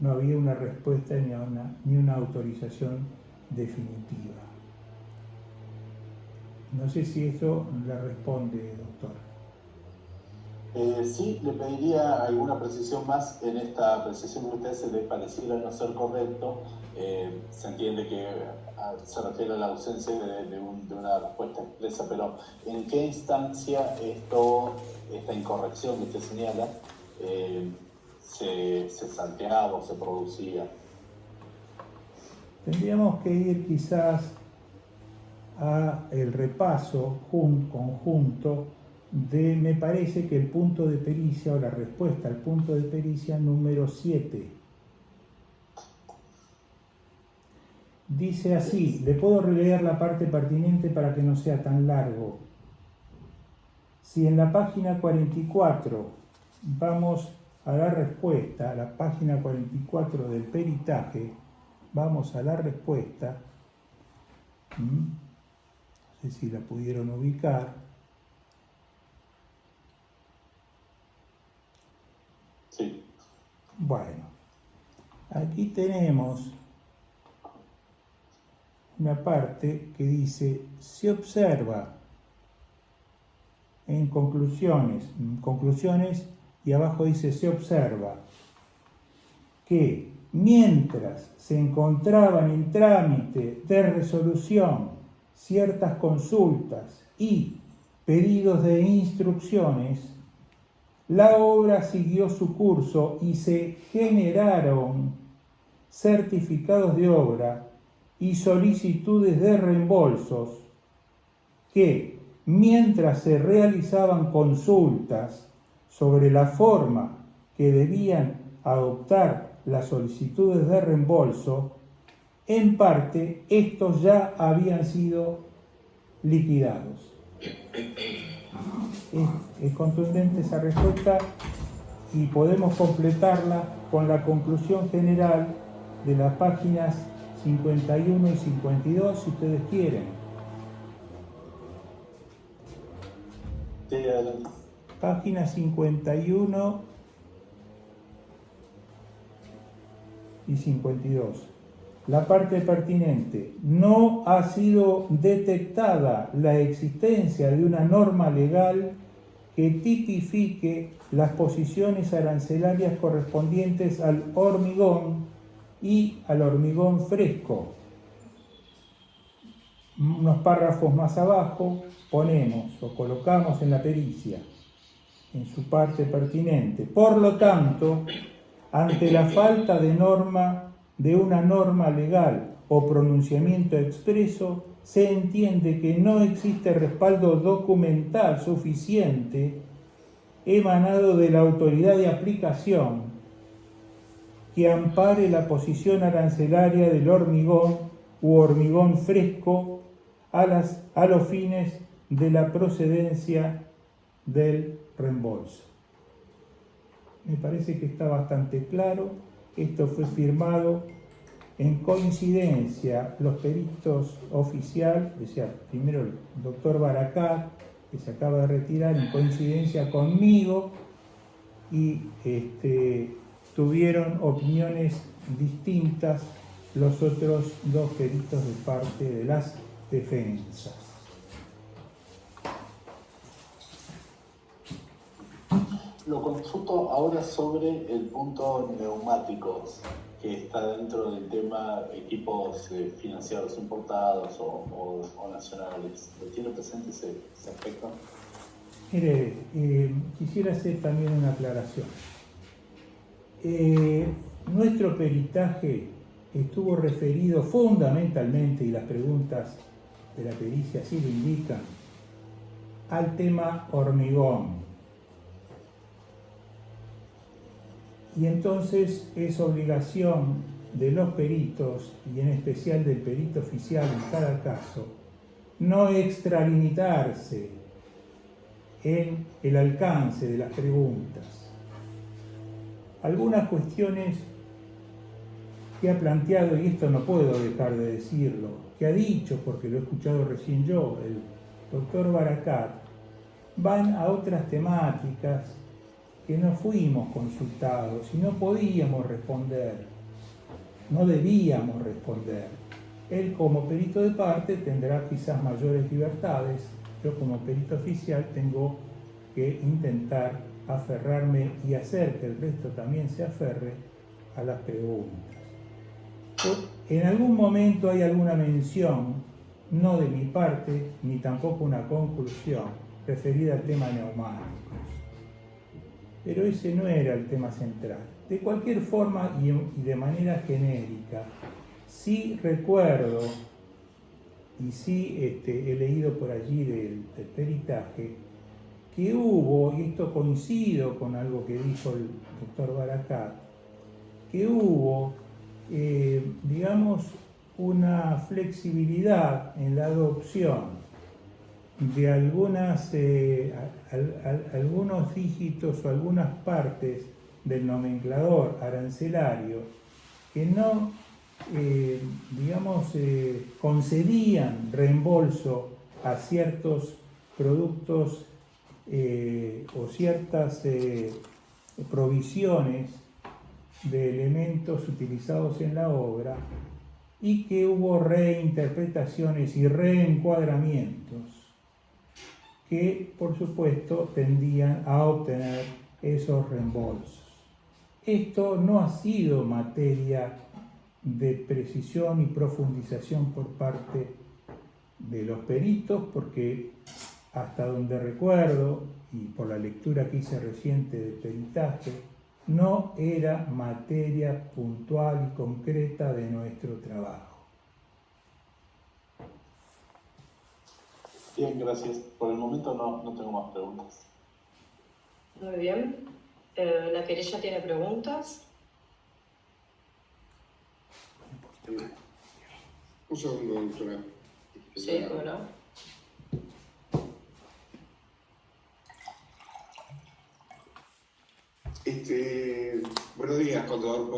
no había una respuesta ni una autorización definitiva. No sé si eso le responde, doctor. Sí, le pediría alguna precisión más en esta apreciación que a usted se le pareciera no ser correcto. Se entiende que se refiere a la ausencia de una respuesta expresa, pero ¿en qué instancia esta incorrección que usted señala se salteaba o se producía? Tendríamos que ir quizás a el repaso conjunto de, me parece que el punto de pericia o la respuesta al punto de pericia número 7. Dice así, le puedo releer la parte pertinente para que no sea tan largo. Si en la página 44 vamos a la respuesta, a la página 44 del peritaje, vamos a la respuesta, no sé si la pudieron ubicar. Sí. Bueno, aquí tenemos una parte que dice, se observa en conclusiones, y abajo dice, se observa que mientras se encontraban en trámite de resolución ciertas consultas y pedidos de instrucciones, la obra siguió su curso y se generaron certificados de obra y solicitudes de reembolsos que, mientras se realizaban consultas sobre la forma que debían adoptar las solicitudes de reembolso, en parte estos ya habían sido liquidados. Es contundente esa respuesta y podemos completarla con la conclusión general de las páginas 51 y 52 si ustedes quieren. Sí, adelante. Página 51 y 52. La parte pertinente. No ha sido detectada la existencia de una norma legal que tipifique las posiciones arancelarias correspondientes al hormigón y al hormigón fresco. Unos párrafos más abajo ponemos o colocamos en la pericia, en su parte pertinente. Por lo tanto, ante la falta de una norma legal o pronunciamiento expreso, se entiende que no existe respaldo documental suficiente emanado de la autoridad de aplicación que ampare la posición arancelaria del hormigón u hormigón fresco a los fines de la procedencia del reembolso. Me parece que está bastante claro. Esto fue firmado en coincidencia, los peritos oficiales, o sea, primero el doctor Barakat, que se acaba de retirar, en coincidencia conmigo, y tuvieron opiniones distintas los otros dos peritos de parte de las defensas. Lo consulto ahora sobre el punto neumáticos, que está dentro del tema equipos financiados importados o nacionales. ¿Lo tiene presente ese aspecto? Mire, quisiera hacer también una aclaración. Nuestro peritaje estuvo referido fundamentalmente, y las preguntas de la pericia así lo indican, al tema hormigón. Y entonces es obligación de los peritos, y en especial del perito oficial en cada caso, no extralimitarse en el alcance de las preguntas. Algunas cuestiones que ha planteado, y esto no puedo dejar de decirlo, que ha dicho, porque lo he escuchado recién yo, el doctor Barakat, van a otras temáticas que no fuimos consultados y no podíamos responder, no debíamos responder. Él como perito de parte tendrá quizás mayores libertades, yo como perito oficial tengo que intentar aferrarme y hacer que el resto también se aferre a las preguntas. En algún momento hay alguna mención, no de mi parte, ni tampoco una conclusión, referida al tema neumáticos. Pero ese no era el tema central. De cualquier forma y de manera genérica, sí recuerdo y sí he leído por allí del peritaje que hubo, y esto coincido con algo que dijo el doctor Barakat, que hubo, digamos, una flexibilidad en la adopción de algunos dígitos o algunas partes del nomenclador arancelario que no, concedían reembolso a ciertos productos o ciertas provisiones de elementos utilizados en la obra y que hubo reinterpretaciones y reencuadramientos que, por supuesto, tendían a obtener esos reembolsos. Esto no ha sido materia de precisión y profundización por parte de los peritos, porque hasta donde recuerdo, y por la lectura que hice reciente del peritaje, no era materia puntual y concreta de nuestro trabajo. Bien, gracias. Por el momento no tengo más preguntas. Muy bien. ¿La querella tiene preguntas? Un segundo, doctora. Sí, ¿cómo no? Buenos días, contador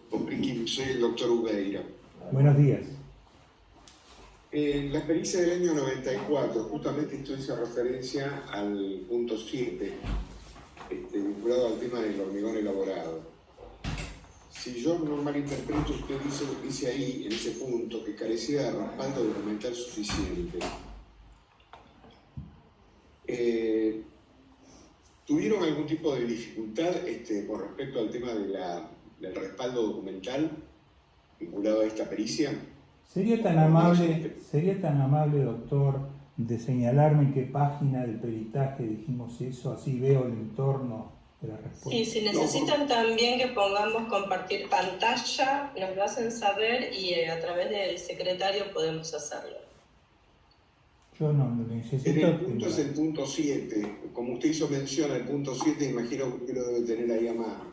Poprikin. Soy el doctor Ubeira. Buenos días. En la pericia del año 94, justamente esto hizo referencia al punto 7, vinculado al tema del hormigón elaborado. Si yo no malinterpreto, usted dice ahí, en ese punto, que carecía de respaldo documental suficiente. ¿Tuvieron algún tipo de dificultad con respecto al tema del respaldo documental vinculado a esta pericia? ¿Sería tan amable, doctor, de señalarme en qué página del peritaje dijimos eso? Así veo el entorno de la respuesta. Y si necesitan también que pongamos compartir pantalla, nos lo hacen saber y a través del secretario podemos hacerlo. Yo no lo necesito. En el punto es el punto 7. Como usted hizo mención al punto 7, imagino que usted lo debe tener ahí a mano.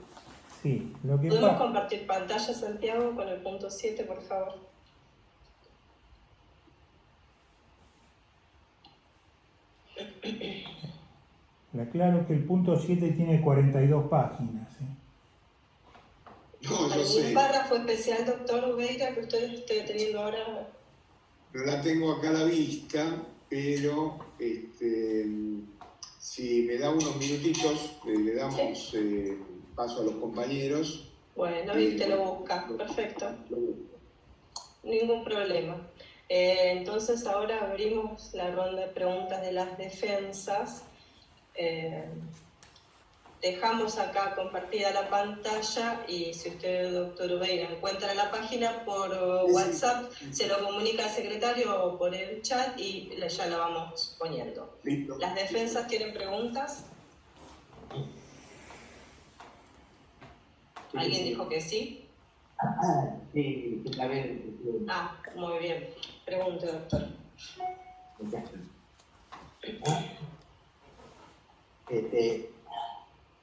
Sí, lo que ¿Podemos compartir pantalla, Santiago, con el punto 7, por favor? Le aclaro que el punto 7 tiene 42 páginas. No, yo ¿Algún sé. párrafo especial, doctor Ubeira, que usted esté teniendo ahora? No la tengo acá a la vista, pero si me da unos minutitos, le damos paso a los compañeros. Bueno, y te lo busca. Perfecto. Ningún problema. Entonces ahora abrimos la ronda de preguntas de las defensas. Dejamos acá compartida la pantalla y si usted, doctor Ubeira, encuentra la página por WhatsApp, se lo comunica al secretario o por el chat y ya la vamos poniendo. Listo. ¿Las defensas tienen preguntas? ¿Alguien dijo que sí? Sí, a ver. Muy bien. Pregunte, doctor.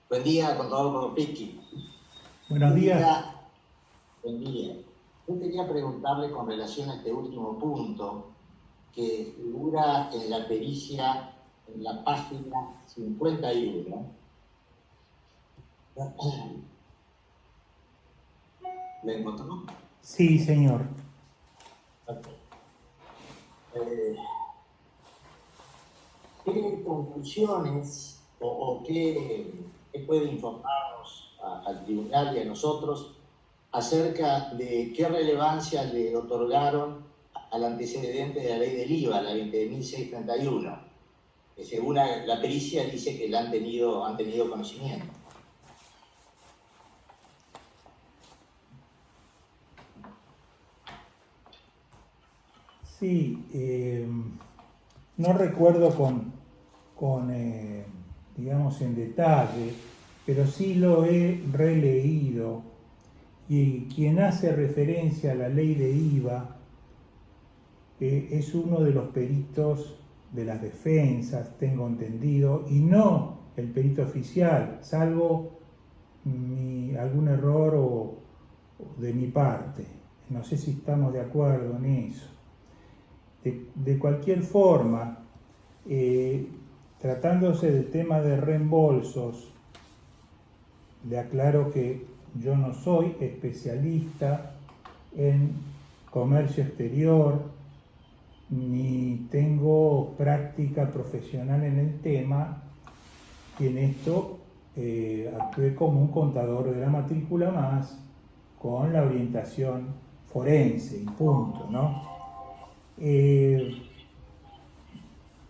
Buen día, contador Poprikin. Buenos días. Buen día. Yo quería preguntarle con relación a este último punto que figura en la pericia en la página 51. ¿Me encontró? Sí, señor. ¿Qué conclusiones o qué puede informarnos al tribunal y a nosotros acerca de qué relevancia le otorgaron al antecedente de la ley del IVA, la 20.631? Que según la pericia dice que han tenido conocimiento. Sí, no recuerdo digamos, en detalle, pero sí lo he releído, y quien hace referencia a la ley de IVA es uno de los peritos de las defensas, tengo entendido, y no el perito oficial, salvo algún error de mi parte. No sé si estamos de acuerdo en eso. De cualquier forma, tratándose del tema de reembolsos, le aclaro que yo no soy especialista en comercio exterior, ni tengo práctica profesional en el tema, y en esto actué como un contador de la matrícula más, con la orientación forense y punto, ¿no?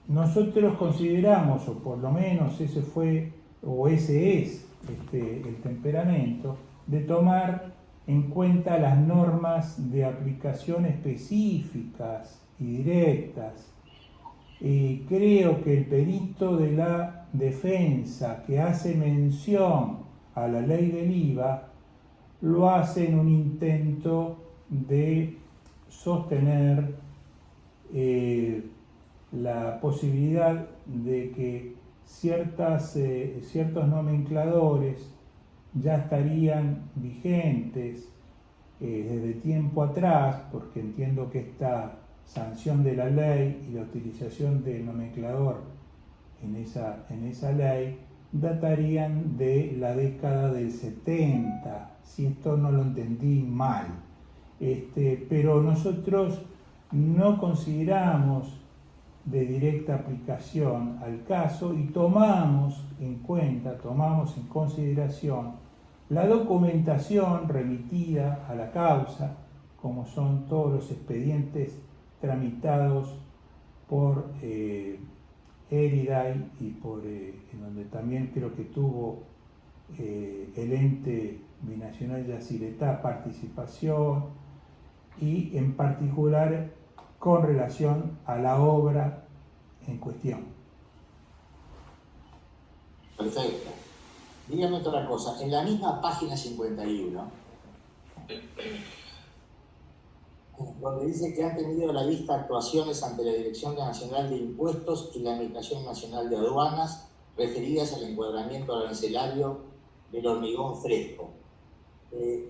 Nosotros consideramos, o por lo menos ese fue, o ese es el temperamento, de tomar en cuenta las normas de aplicación específicas y directas. Creo que el perito de la defensa que hace mención a la ley del IVA lo hace en un intento de sostener la posibilidad de que ciertos nomencladores ya estarían vigentes desde tiempo atrás, porque entiendo que esta sanción de la ley y la utilización del nomenclador en esa ley datarían de la década del 70, si esto no lo entendí mal. Pero nosotros no consideramos de directa aplicación al caso y tomamos en consideración la documentación remitida a la causa, como son todos los expedientes tramitados por Eriday y en donde también creo que tuvo el ente binacional Yacyretá participación, y en particular con relación a la obra en cuestión. Perfecto. Dígame otra cosa. En la misma página 51, donde dice que han tenido a la vista actuaciones ante la Dirección Nacional de Impuestos y la Administración Nacional de Aduanas referidas al encuadramiento arancelario del hormigón fresco.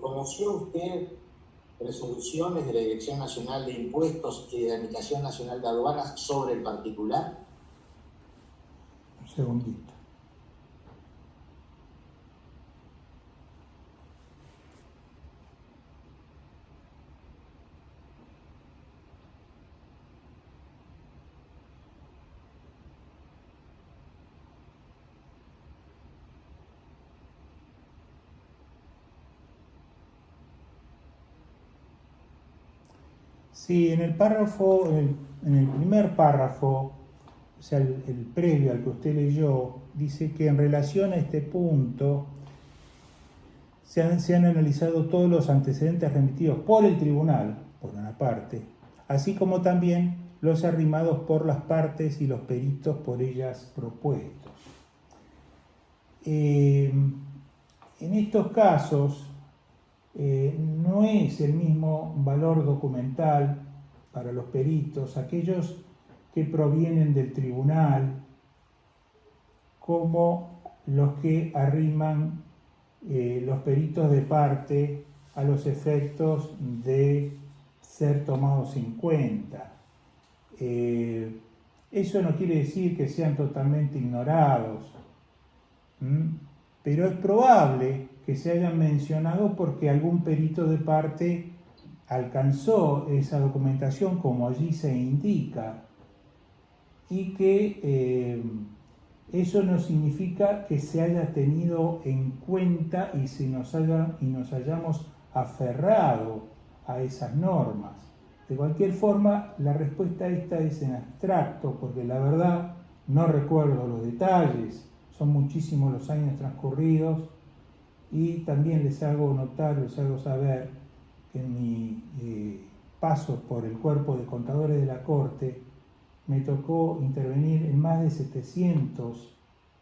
¿Conoció usted resoluciones de la Dirección Nacional de Impuestos y de la Administración Nacional de Aduanas sobre el particular? Un segundito. Sí, en el párrafo, en el primer párrafo, o sea, el previo al que usted leyó, dice que en relación a este punto se han analizado todos los antecedentes remitidos por el tribunal, por una parte, así como también los arrimados por las partes y los peritos por ellas propuestos. En estos casos, no es el mismo valor documental para los peritos, aquellos que provienen del tribunal, como los que arriman los peritos de parte a los efectos de ser tomados en cuenta. Eso no quiere decir que sean totalmente ignorados, pero es probable que se hayan mencionado porque algún perito de parte alcanzó esa documentación como allí se indica, y que eso no significa que se haya tenido en cuenta y nos hayamos aferrado a esas normas. De cualquier forma, la respuesta a esta es en abstracto, porque la verdad no recuerdo los detalles, son muchísimos los años transcurridos, y también les hago notar, les hago saber que en mi paso por el cuerpo de contadores de la Corte me tocó intervenir en más de 700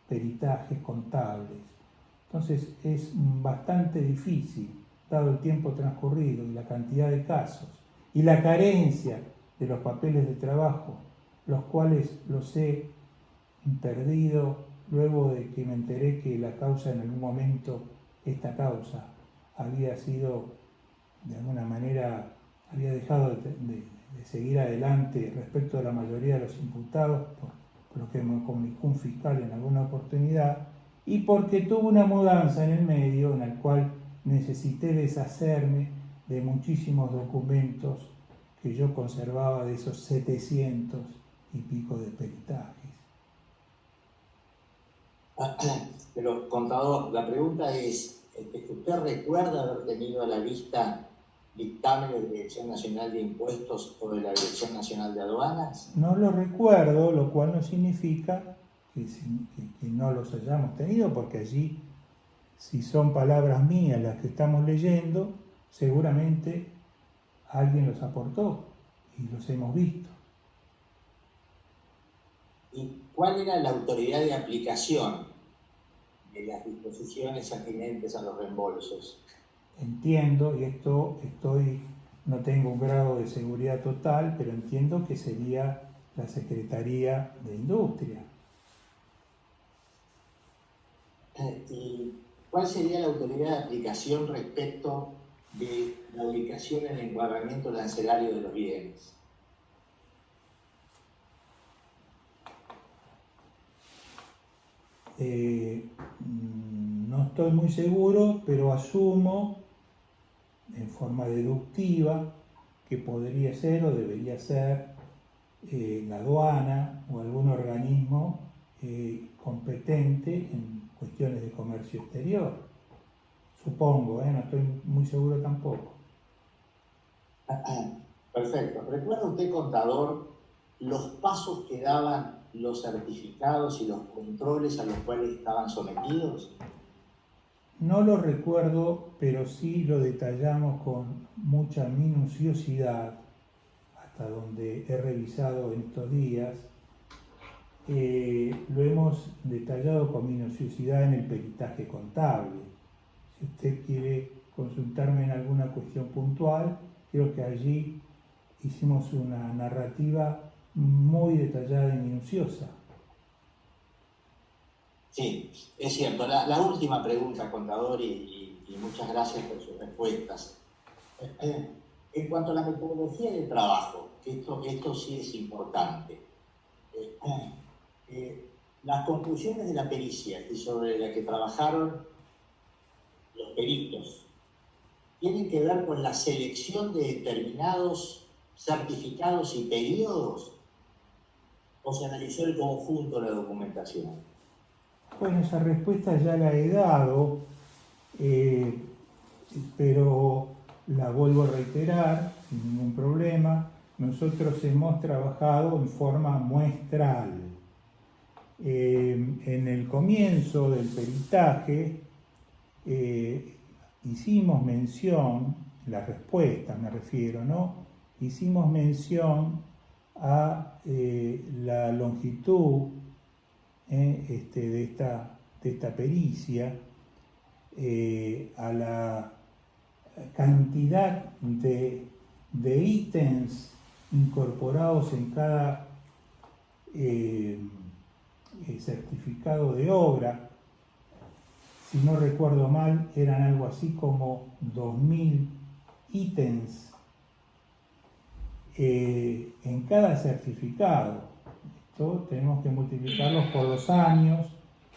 peritajes contables. Entonces es bastante difícil, dado el tiempo transcurrido y la cantidad de casos y la carencia de los papeles de trabajo, los cuales los he perdido luego de que me enteré que la causa en algún momento, esta causa, había sido, de alguna manera, había dejado de seguir adelante respecto a la mayoría de los imputados, por lo que me comunicó un fiscal en alguna oportunidad, y porque tuve una mudanza en el medio en la cual necesité deshacerme de muchísimos documentos que yo conservaba de esos 700 y pico de peritajes. Pero, contador, la pregunta es, ¿usted recuerda haber tenido a la vista dictámenes de la Dirección Nacional de Impuestos o de la Dirección Nacional de Aduanas? No lo recuerdo, lo cual no significa que no los hayamos tenido, porque allí, si son palabras mías las que estamos leyendo, seguramente alguien los aportó y los hemos visto. ¿Y cuál era la autoridad de aplicación de las disposiciones atinentes a los reembolsos? Entiendo, y no tengo un grado de seguridad total, pero entiendo que sería la Secretaría de Industria. ¿Y cuál sería la autoridad de aplicación respecto de la ubicación en el encuadramiento arancelario de los bienes? No estoy muy seguro, pero asumo en forma deductiva que podría ser o debería ser la aduana o algún organismo competente en cuestiones de comercio exterior. Supongo, no estoy muy seguro tampoco. Perfecto. ¿Recuerda usted, contador, los pasos que daban los certificados y los controles a los cuales estaban sometidos? No lo recuerdo, pero sí lo detallamos con mucha minuciosidad, hasta donde he revisado en estos días. Lo hemos detallado con minuciosidad en el peritaje contable. Si usted quiere consultarme en alguna cuestión puntual, creo que allí hicimos una narrativa muy detallada y minuciosa. Sí, es cierto. La última pregunta, contador, y muchas gracias por sus respuestas. En cuanto a la metodología de trabajo, esto sí es importante. Las conclusiones de la pericia y sobre la que trabajaron los peritos tienen que ver con la selección de determinados certificados y periodos, o se analizó el conjunto de la documentación. Bueno, esa respuesta ya la he dado, pero la vuelvo a reiterar sin ningún problema. Nosotros hemos trabajado en forma muestral. En el comienzo del peritaje hicimos mención, la respuesta me refiero, ¿no? Hicimos mención a la longitud de esta pericia, a la cantidad de ítems incorporados en cada certificado de obra. Si no recuerdo mal, eran algo así como 2000 ítems en cada certificado. Esto tenemos que multiplicarlos por los años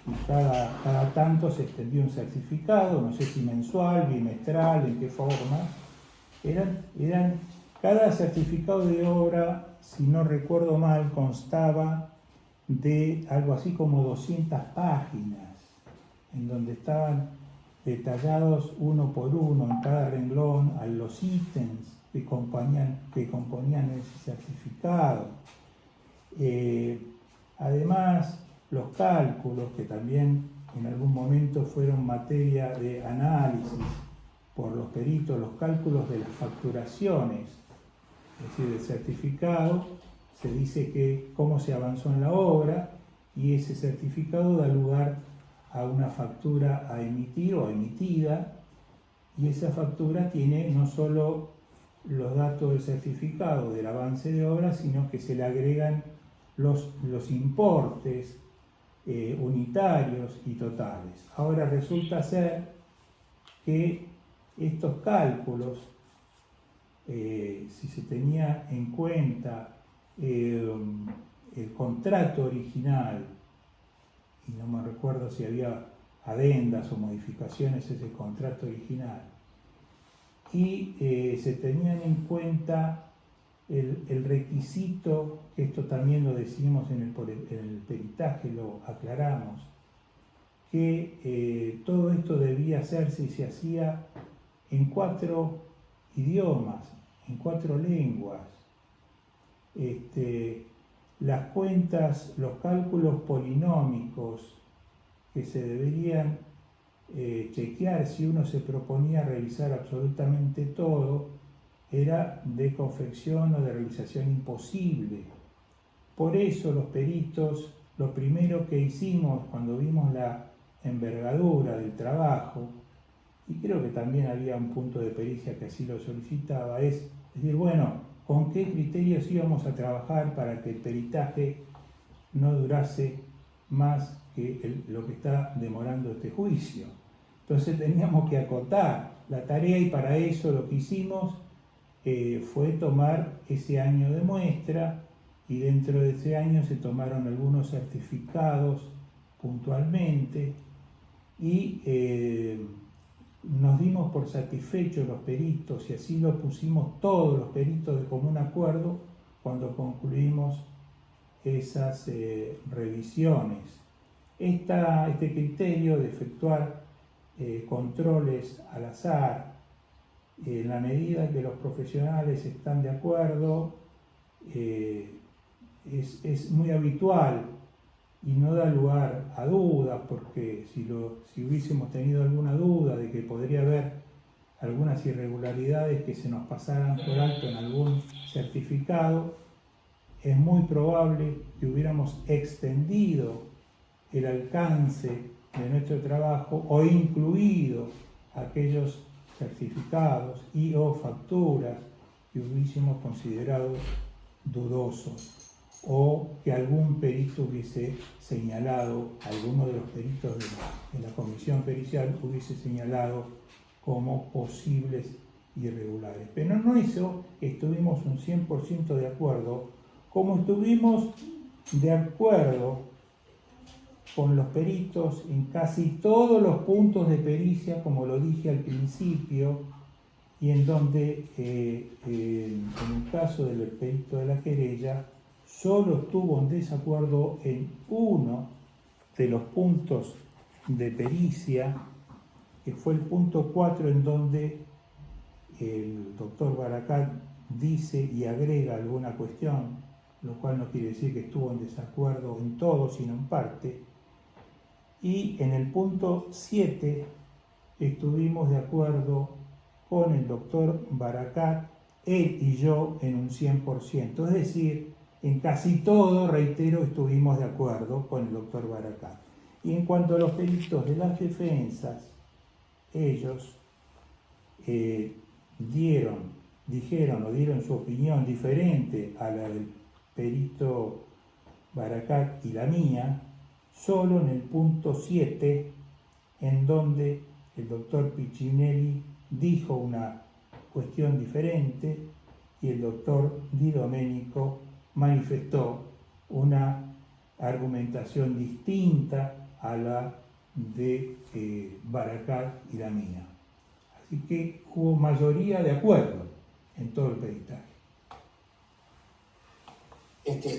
y cada tanto se extendió un certificado, no sé si mensual, bimestral, en qué forma. Cada certificado de obra, si no recuerdo mal, constaba de algo así como 200 páginas, en donde estaban detallados uno por uno en cada renglón a los ítems que componían ese certificado. Además, los cálculos, que también en algún momento fueron materia de análisis por los peritos, los cálculos de las facturaciones, es decir, del certificado, se dice que cómo se avanzó en la obra, y ese certificado da lugar a una factura a emitir o emitida, y esa factura tiene no solo los datos del certificado del avance de obra, sino que se le agregan los importes unitarios y totales. Ahora resulta ser que estos cálculos, si se tenía en cuenta el contrato original, y no me recuerdo si había adendas o modificaciones a ese contrato original, y se tenían en cuenta el requisito, esto también lo decimos en el peritaje, lo aclaramos, que todo esto debía hacerse y se hacía en 4 idiomas, en 4 lenguas. Las cuentas, los cálculos polinómicos que se deberían chequear si uno se proponía realizar absolutamente todo, era de confección o de realización imposible. Por eso los peritos, lo primero que hicimos cuando vimos la envergadura del trabajo, y creo que también había un punto de pericia que así lo solicitaba, es decir, bueno, ¿con qué criterios íbamos a trabajar para que el peritaje no durase más que lo que está demorando este juicio? Entonces teníamos que acotar la tarea y para eso lo que hicimos fue tomar ese año de muestra y dentro de ese año se tomaron algunos certificados puntualmente y nos dimos por satisfechos los peritos y así lo pusimos todos los peritos de común acuerdo cuando concluimos esas revisiones. Este criterio de efectuar controles al azar, en la medida que los profesionales están de acuerdo, es muy habitual y no da lugar a dudas, porque si hubiésemos tenido alguna duda de que podría haber algunas irregularidades que se nos pasaran por alto en algún certificado, es muy probable que hubiéramos extendido el alcance de nuestro trabajo o incluido aquellos certificados y o facturas que hubiésemos considerado dudosos o que algún perito hubiese señalado, alguno de los peritos de la comisión pericial hubiese señalado como posibles irregulares. Pero no eso estuvimos un 100% de acuerdo, como estuvimos de acuerdo con los peritos en casi todos los puntos de pericia, como lo dije al principio, y en donde, en el caso del perito de la querella, solo estuvo en desacuerdo en uno de los puntos de pericia, que fue el punto 4, en donde el doctor Barakat dice y agrega alguna cuestión, lo cual no quiere decir que estuvo en desacuerdo en todo, sino en parte. Y en el punto 7 estuvimos de acuerdo con el doctor Barakat, él y yo, en un 100%. Es decir, en casi todo, reitero, estuvimos de acuerdo con el doctor Barakat. Y en cuanto a los peritos de las defensas, ellos dieron su opinión diferente a la del perito Barakat y la mía, solo en el punto 7, en donde el doctor Piccinelli dijo una cuestión diferente y el doctor Di Domenico manifestó una argumentación distinta a la de Barakat y la mía. Así que hubo mayoría de acuerdo en todo el peritaje.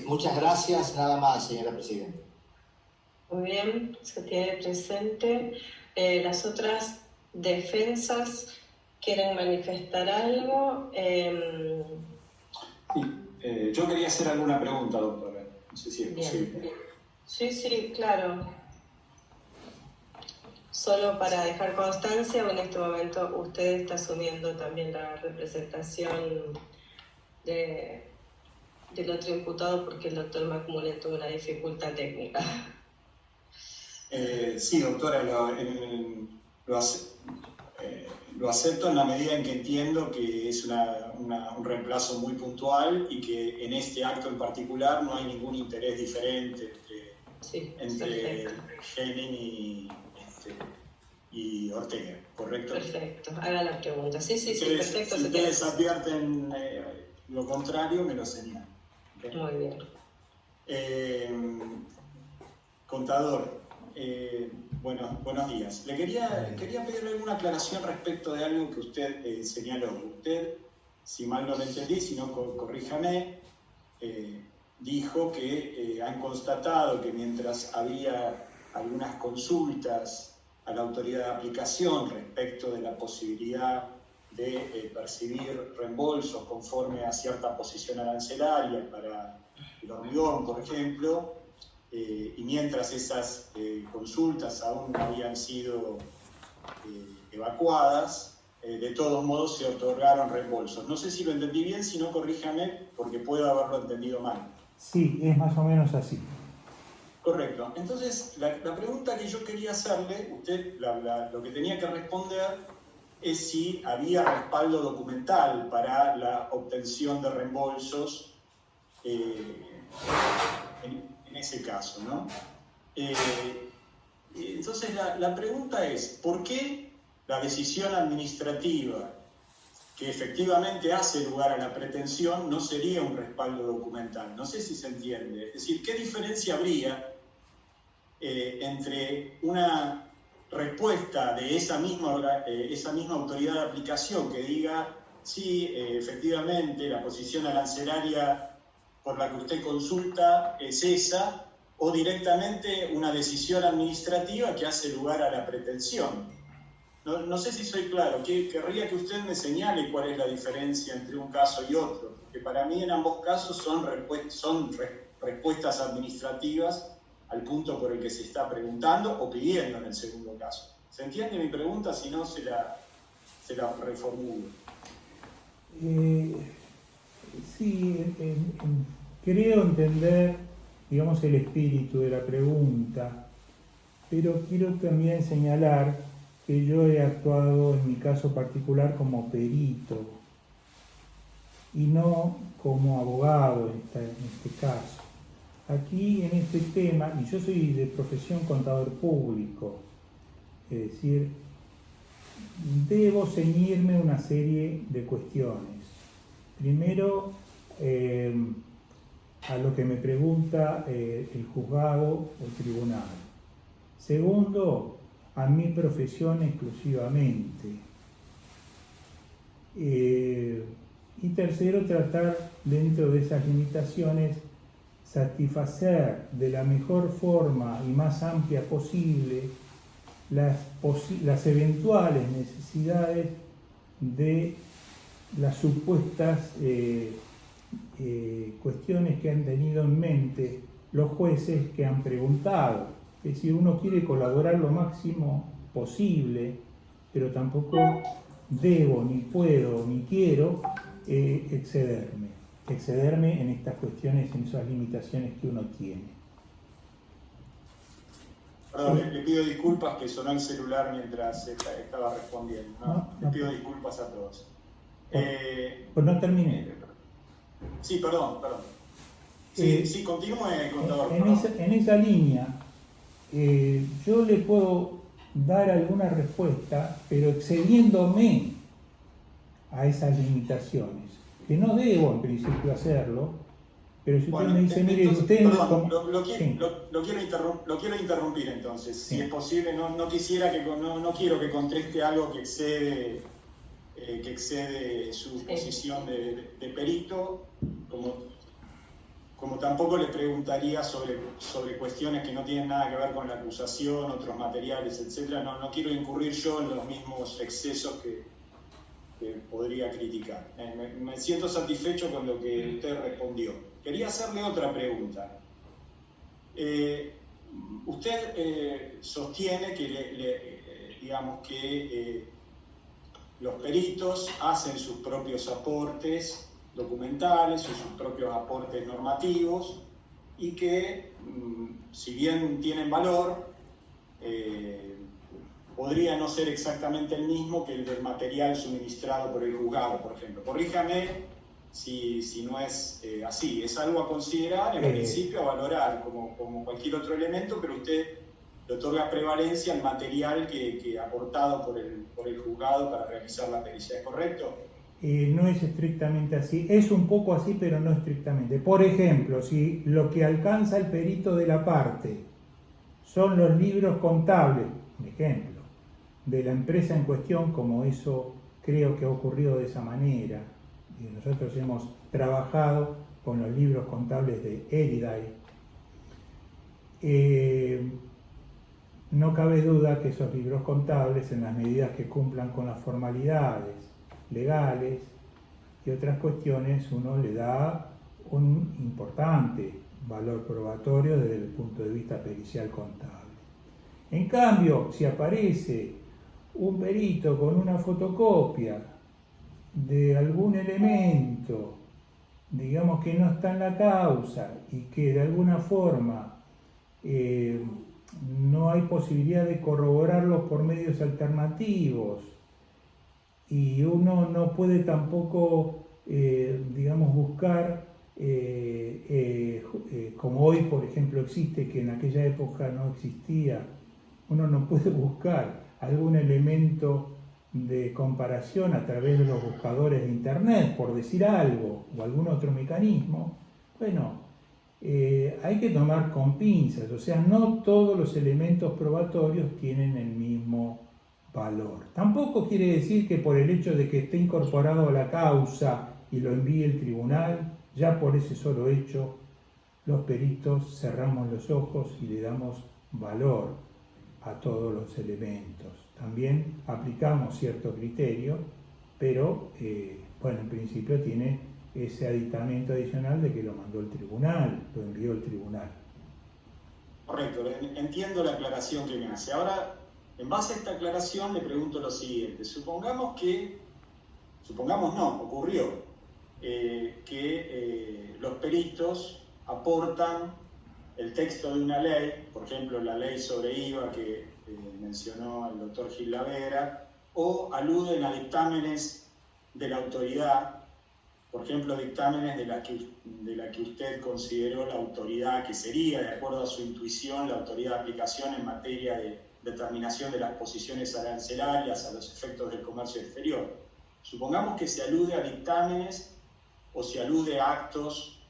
Muchas gracias, nada más, señora presidenta. Muy bien, se tiene presente. Las otras defensas quieren manifestar algo. Yo quería hacer alguna pregunta, doctora. No sé si es posible. Sí, claro. Solo para dejar constancia, en este momento usted está asumiendo también la representación del otro imputado porque el doctor Macmullen tuvo una dificultad técnica. Sí, doctora, lo acepto en la medida en que entiendo que es un reemplazo muy puntual y que en este acto en particular no hay ningún interés diferente entre Henning y Ortega, ¿correcto? Perfecto, haga la pregunta. Sí, perfecto. Si ustedes advierten lo contrario, me lo señalan. ¿Okay? Muy bien. Contador, buenos días. Le quería pedirle alguna aclaración respecto de algo que usted señaló. Usted, si mal no lo entendí, si no, corríjame, dijo que han constatado que mientras había algunas consultas a la autoridad de aplicación respecto de la posibilidad de percibir reembolsos conforme a cierta posición arancelaria para el hormigón, por ejemplo, y mientras esas consultas aún no habían sido evacuadas, de todos modos se otorgaron reembolsos. No sé si lo entendí bien, si no, corríjame, porque puedo haberlo entendido mal. Sí, es más o menos así. Correcto. Entonces, la pregunta que yo quería hacerle, usted lo que tenía que responder es si había respaldo documental para la obtención de reembolsos en ese caso, ¿no? Entonces, la pregunta es, ¿por qué la decisión administrativa que efectivamente hace lugar a la pretensión no sería un respaldo documental? No sé si se entiende. Es decir, ¿qué diferencia habría entre una respuesta de esa misma autoridad de aplicación que diga, sí, efectivamente, la posición arancelaria por la que usted consulta es esa, o directamente una decisión administrativa que hace lugar a la pretensión? No sé si soy claro, querría que usted me señale cuál es la diferencia entre un caso y otro, porque para mí en ambos casos son respuestas administrativas al punto por el que se está preguntando o pidiendo en el segundo caso. ¿Se entiende mi pregunta? Si no, se la reformulo. Sí, creo entender, digamos, el espíritu de la pregunta, pero quiero también señalar que yo he actuado en mi caso particular como perito y no como abogado en este caso. Aquí en este tema, y yo soy de profesión contador público, es decir, debo ceñirme una serie de cuestiones. Primero, a lo que me pregunta el juzgado o el tribunal. Segundo, a mi profesión exclusivamente. Y tercero, tratar dentro de esas limitaciones satisfacer de la mejor forma y más amplia posible las eventuales necesidades de las supuestas cuestiones que han tenido en mente los jueces que han preguntado. Es decir, uno quiere colaborar lo máximo posible, pero tampoco debo, ni puedo, ni quiero excederme en estas cuestiones, en esas limitaciones que uno tiene. Perdón, le pido disculpas que sonó el celular mientras estaba respondiendo. ¿No? Le pido disculpas a todos. Pues no terminé. Sí, perdón. Sí, continúe, contador. En esa línea, yo le puedo dar alguna respuesta, pero excediéndome a esas limitaciones, que no debo en principio hacerlo, pero si usted me dice, mire, entonces, usted... Perdón, sí. lo quiero interrumpir entonces, Sí. si es posible, no quiero que conteste algo que excede su posición de perito, como tampoco le preguntaría sobre cuestiones que no tienen nada que ver con la acusación, otros materiales, etc. No quiero incurrir yo en los mismos excesos que podría criticar. Me siento satisfecho con lo que usted respondió. Quería hacerle otra pregunta. Usted sostiene que los peritos hacen sus propios aportes documentales o sus propios aportes normativos y que, si bien tienen valor, podría no ser exactamente el mismo que el del material suministrado por el juzgado, por ejemplo. Corríjame si no es así. Es algo a considerar, en principio a valorar como cualquier otro elemento, pero usted le otorga prevalencia al material que aportado por el juzgado para realizar la pericia. ¿Es correcto? No es estrictamente así, es un poco así, pero no estrictamente. Por ejemplo, si lo que alcanza el perito de la parte son los libros contables, por ejemplo, de la empresa en cuestión, como eso creo que ha ocurrido de esa manera, y nosotros hemos trabajado con los libros contables de Eriday, no cabe duda que esos libros contables, en las medidas que cumplan con las formalidades legales y otras cuestiones, uno le da un importante valor probatorio desde el punto de vista pericial contable. En cambio, si aparece un perito con una fotocopia de algún elemento, digamos que no está en la causa y que de alguna forma no hay posibilidad de corroborarlos por medios alternativos y uno no puede tampoco, digamos, buscar, como hoy, por ejemplo, existe, que en aquella época no existía, uno no puede buscar algún elemento de comparación a través de los buscadores de internet, por decir algo, o algún otro mecanismo. Bueno, hay que tomar con pinzas, o sea, no todos los elementos probatorios tienen el mismo valor. Tampoco quiere decir que por el hecho de que esté incorporado a la causa y lo envíe el tribunal, ya por ese solo hecho, los peritos cerramos los ojos y le damos valor a todos los elementos. También aplicamos cierto criterio, pero bueno, en principio tiene ese aditamento adicional de que lo mandó el tribunal, lo envió el tribunal. Correcto, entiendo la aclaración que me hace. Ahora, en base a esta aclaración, le pregunto lo siguiente. Supongamos no, ocurrió que los peritos aportan el texto de una ley, por ejemplo, la ley sobre IVA que mencionó el doctor Gil Lavera, o aluden a dictámenes de la autoridad, por ejemplo, dictámenes de la que usted consideró la autoridad que sería, de acuerdo a su intuición, la autoridad de aplicación en materia de determinación de las posiciones arancelarias a los efectos del comercio exterior. Supongamos que se alude a dictámenes o se alude a actos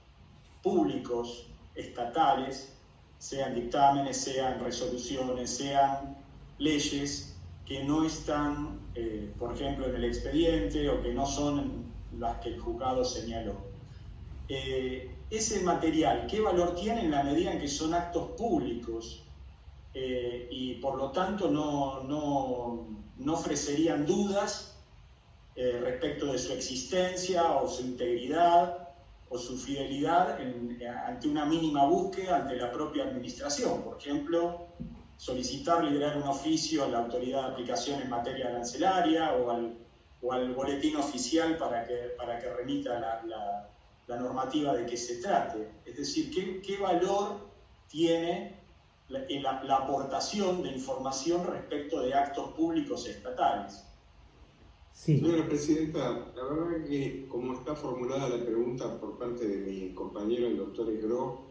públicos estatales, sean dictámenes, sean resoluciones, sean leyes que no están, por ejemplo, en el expediente o que no son las que el juzgado señaló. Ese material, ¿qué valor tiene en la medida en que son actos públicos y por lo tanto no ofrecerían dudas respecto de su existencia o su integridad o su fidelidad ante una mínima búsqueda ante la propia administración? Por ejemplo, solicitar liberar un oficio a la autoridad de aplicación en materia arancelaria o al boletín oficial para que remita la normativa de que se trate. Es decir, ¿qué valor tiene la aportación de información respecto de actos públicos estatales? Sí. Señora Presidenta, la verdad que como está formulada la pregunta por parte de mi compañero, el doctor Esgro,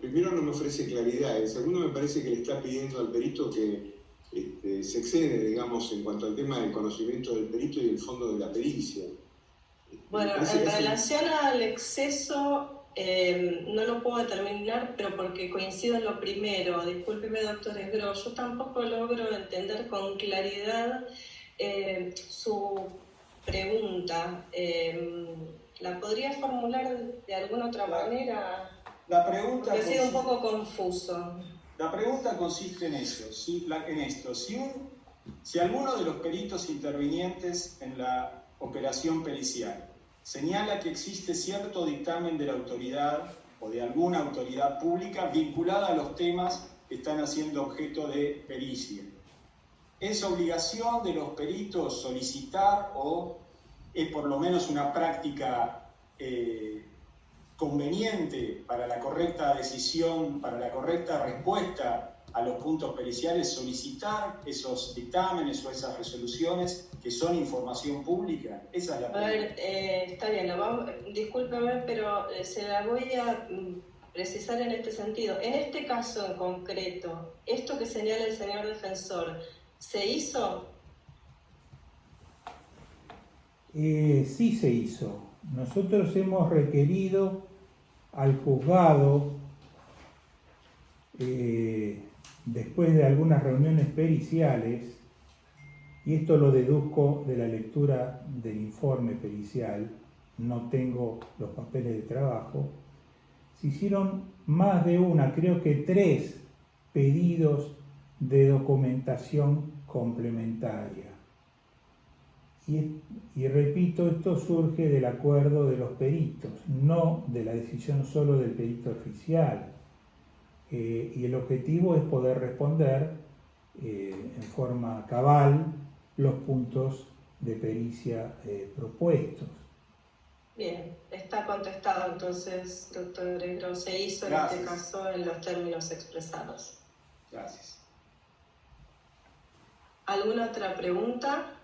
primero no me ofrece claridad, en segundo me parece que le está pidiendo al perito que se excede, digamos, en cuanto al tema del conocimiento del perito y el fondo de la pericia. Bueno, en relación al exceso, no lo puedo determinar, pero porque coincido en lo primero. Discúlpeme, doctor Esgro, yo tampoco logro entender con claridad su pregunta. ¿La podría formular de alguna otra manera? La pregunta porque ha sido un poco confuso. La pregunta consiste en eso, si alguno de los peritos intervinientes en la operación pericial señala que existe cierto dictamen de la autoridad o de alguna autoridad pública vinculada a los temas que están haciendo objeto de pericia, ¿es obligación de los peritos solicitar o es por lo menos una práctica conveniente para la correcta decisión, para la correcta respuesta a los puntos periciales, solicitar esos dictámenes o esas resoluciones que son información pública? Esa es la pregunta. A ver, está bien, discúlpeme, pero se la voy a precisar en este sentido. En este caso en concreto, esto que señala el señor defensor, ¿se hizo? Sí se hizo. Nosotros hemos requerido al juzgado, después de algunas reuniones periciales, y esto lo deduzco de la lectura del informe pericial, no tengo los papeles de trabajo, se hicieron más de una, creo que 3 pedidos de documentación complementaria. Y repito, esto surge del acuerdo de los peritos, no de la decisión solo del perito oficial. Y el objetivo es poder responder en forma cabal los puntos de pericia propuestos. Bien, está contestado entonces, doctor Egro. Se hizo en este caso en los términos expresados. Gracias. ¿Alguna otra pregunta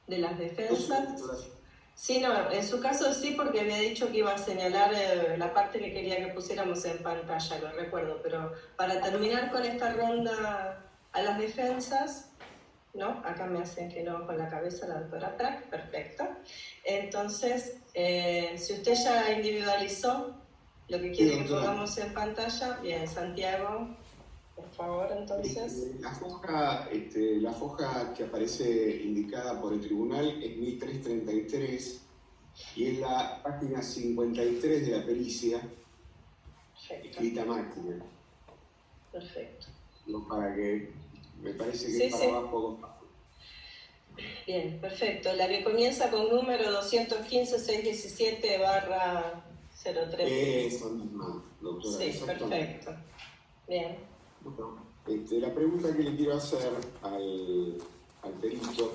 de las defensas? Sí, no, en su caso sí, porque había dicho que iba a señalar la parte que quería que pusiéramos en pantalla, lo recuerdo, pero para terminar con esta ronda a las defensas, ¿no? Acá me hacen que no con la cabeza la doctora Prack, perfecto. Entonces, si usted ya individualizó lo que quiere que pongamos en pantalla, bien, Santiago, por favor, entonces. La foja que aparece indicada por el tribunal es 1333 y es la página 53 de la pericia, escrita a máquina. Perfecto. No, para que me parece que es para abajo. Bien, perfecto. La que comienza con número 215-617/03. Eso mismo, doctora. Sí, perfecto. Bien. Bueno, la pregunta que le quiero hacer al perito,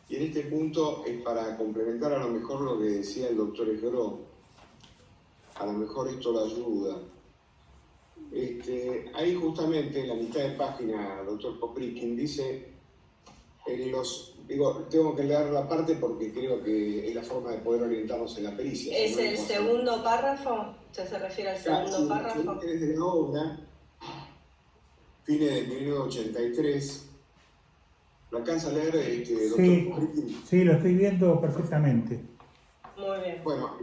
y en este punto es para complementar a lo mejor lo que decía el doctor Egro, a lo mejor esto lo ayuda. Ahí justamente en la mitad de página, doctor Poprickin dice, tengo que leer la parte porque creo que es la forma de poder orientarnos en la pericia. ¿Es el segundo párrafo? ¿Usted se refiere al segundo párrafo? Desde la obra, fines de 1983, ¿lo alcanza a leer, doctor Poprickin? Sí, lo estoy viendo perfectamente. Muy bien. Bueno,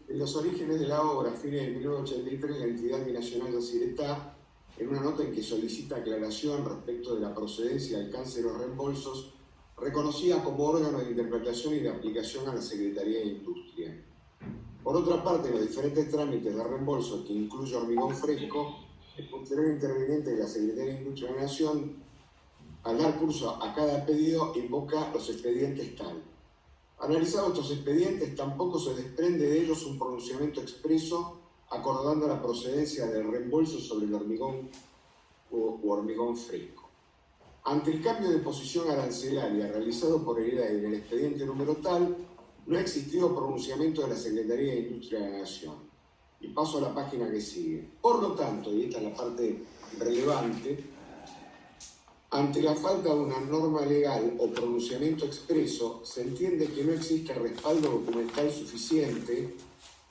en los orígenes de la obra, fines de 1983, la entidad binacional Yacyretá, en una nota en que solicita aclaración respecto de la procedencia y alcance de los reembolsos, reconocida como órgano de interpretación y de aplicación a la Secretaría de Industria. Por otra parte, los diferentes trámites de reembolso que incluye hormigón fresco, el posterior interveniente de la Secretaría de Industria de la Nación, al dar curso a cada pedido, invoca los expedientes TAL. Analizados estos expedientes, tampoco se desprende de ellos un pronunciamiento expreso acordando la procedencia del reembolso sobre el hormigón u hormigón fresco. Ante el cambio de posición arancelaria realizado por el IRAE en el expediente número tal, no ha existido pronunciamiento de la Secretaría de Industria de la Nación. Y paso a la página que sigue. Por lo tanto, y esta es la parte relevante, ante la falta de una norma legal o pronunciamiento expreso, se entiende que no existe respaldo documental suficiente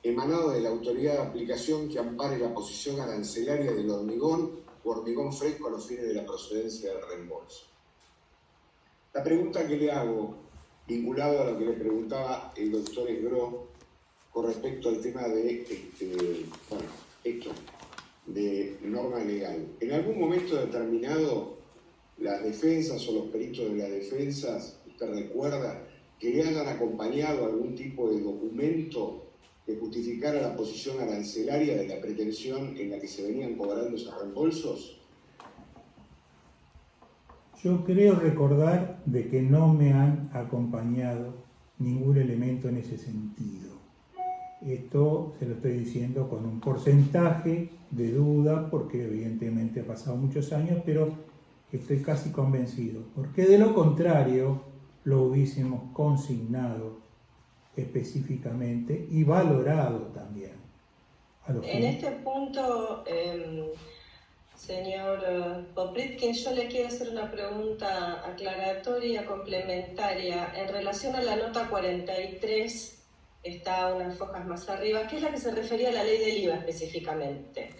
emanado de la autoridad de aplicación que ampare la posición arancelaria del hormigón o hormigón fresco a los fines de la procedencia del reembolso. La pregunta que le hago, vinculado a lo que le preguntaba el doctor Egro con respecto al tema de, de norma legal. ¿En algún momento determinado las defensas o los peritos de las defensas, usted recuerda, que le hayan acompañado algún tipo de documento que justificara la posición arancelaria de la pretensión en la que se venían cobrando esos reembolsos? Yo creo recordar de que no me han acompañado ningún elemento en ese sentido. Esto se lo estoy diciendo con un porcentaje de duda, porque evidentemente ha pasado muchos años, pero estoy casi convencido, porque de lo contrario lo hubiésemos consignado específicamente y valorado también. En este punto, señor Poprickin, yo le quiero hacer una pregunta aclaratoria, complementaria, en relación a la nota 43, está unas hojas más arriba, que es la que se refería a la ley del IVA específicamente.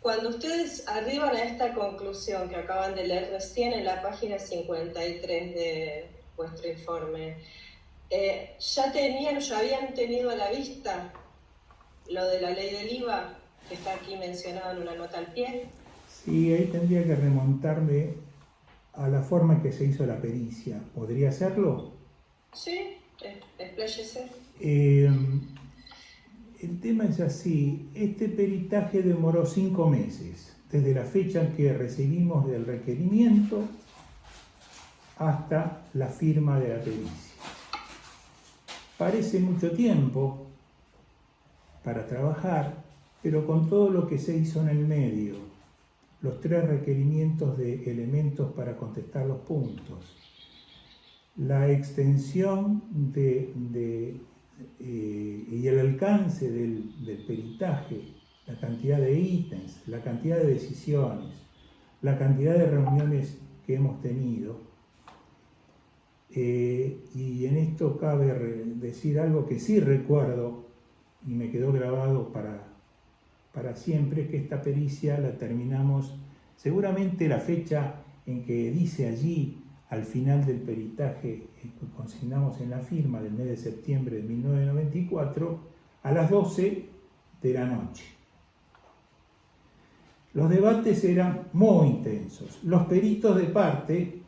Cuando ustedes arriban a esta conclusión que acaban de leer recién en la página 53 de vuestro informe, ¿ya habían tenido a la vista lo de la ley del IVA, que está aquí mencionado en una nota al pie? Sí, ahí tendría que remontarme a la forma en que se hizo la pericia. ¿Podría hacerlo? Sí, expláyese. El tema es así, este peritaje demoró 5 meses, desde la fecha en que recibimos el requerimiento hasta la firma de la pericia. Parece mucho tiempo para trabajar, pero con todo lo que se hizo en el medio, los 3 requerimientos de elementos para contestar los puntos, la extensión y el alcance del peritaje, la cantidad de ítems, la cantidad de decisiones, la cantidad de reuniones que hemos tenido. Y en esto cabe decir algo que sí recuerdo y me quedó grabado para siempre, que esta pericia la terminamos, seguramente la fecha en que dice allí, al final del peritaje que consignamos en la firma del mes de septiembre de 1994, a las 12 de la noche. Los debates eran muy intensos. Los peritos de parte,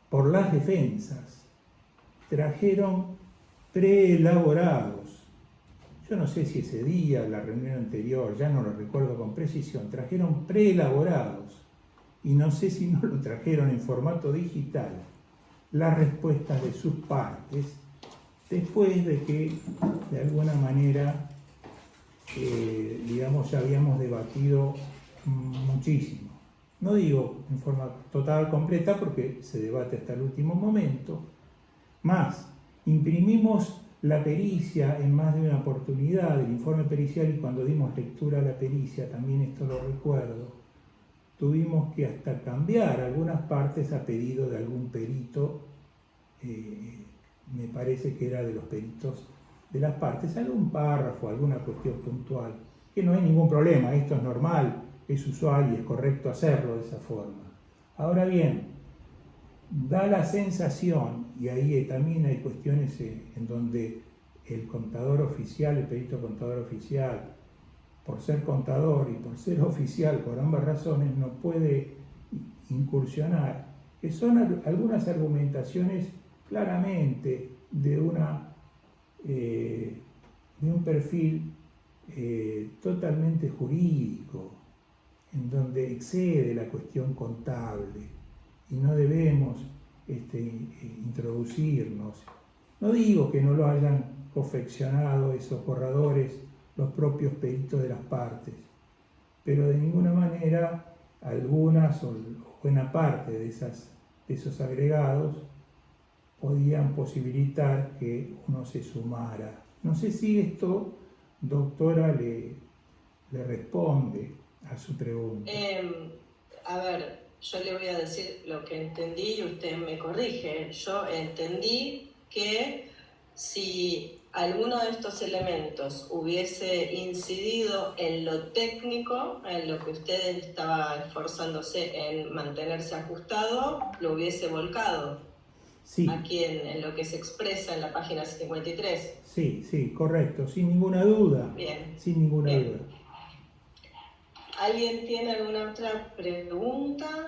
por las defensas, trajeron preelaborados. Yo no sé si ese día, la reunión anterior, ya no lo recuerdo con precisión, trajeron preelaborados, y no sé si no lo trajeron en formato digital, las respuestas de sus partes, después de que, de alguna manera, digamos, ya habíamos debatido muchísimo. No digo en forma total, completa, porque se debate hasta el último momento. Más, imprimimos la pericia en más de una oportunidad, el informe pericial, y cuando dimos lectura a la pericia, también esto lo recuerdo, tuvimos que hasta cambiar algunas partes a pedido de algún perito, me parece que era de los peritos de las partes, algún párrafo, alguna cuestión puntual, que no hay ningún problema, esto es normal, es usual y es correcto hacerlo de esa forma. Ahora bien, da la sensación, y ahí también hay cuestiones en donde el contador oficial, el perito contador oficial, por ser contador y por ser oficial, por ambas razones, no puede incursionar, que son algunas argumentaciones claramente de un perfil totalmente jurídico, en donde excede la cuestión contable, y no debemos introducirnos. No digo que no lo hayan confeccionado esos borradores los propios peritos de las partes, pero de ninguna manera algunas o buena parte de esos agregados podían posibilitar que uno se sumara. No sé si esto, doctora, le responde a su pregunta. A ver, yo le voy a decir lo que entendí y usted me corrige. Yo entendí que si alguno de estos elementos hubiese incidido en lo técnico, en lo que usted estaba esforzándose en mantenerse ajustado, lo hubiese volcado. Sí. Aquí en lo que se expresa en la página 53. Sí, correcto, sin ninguna duda. Bien. Sin ninguna duda. ¿Alguien tiene alguna otra pregunta?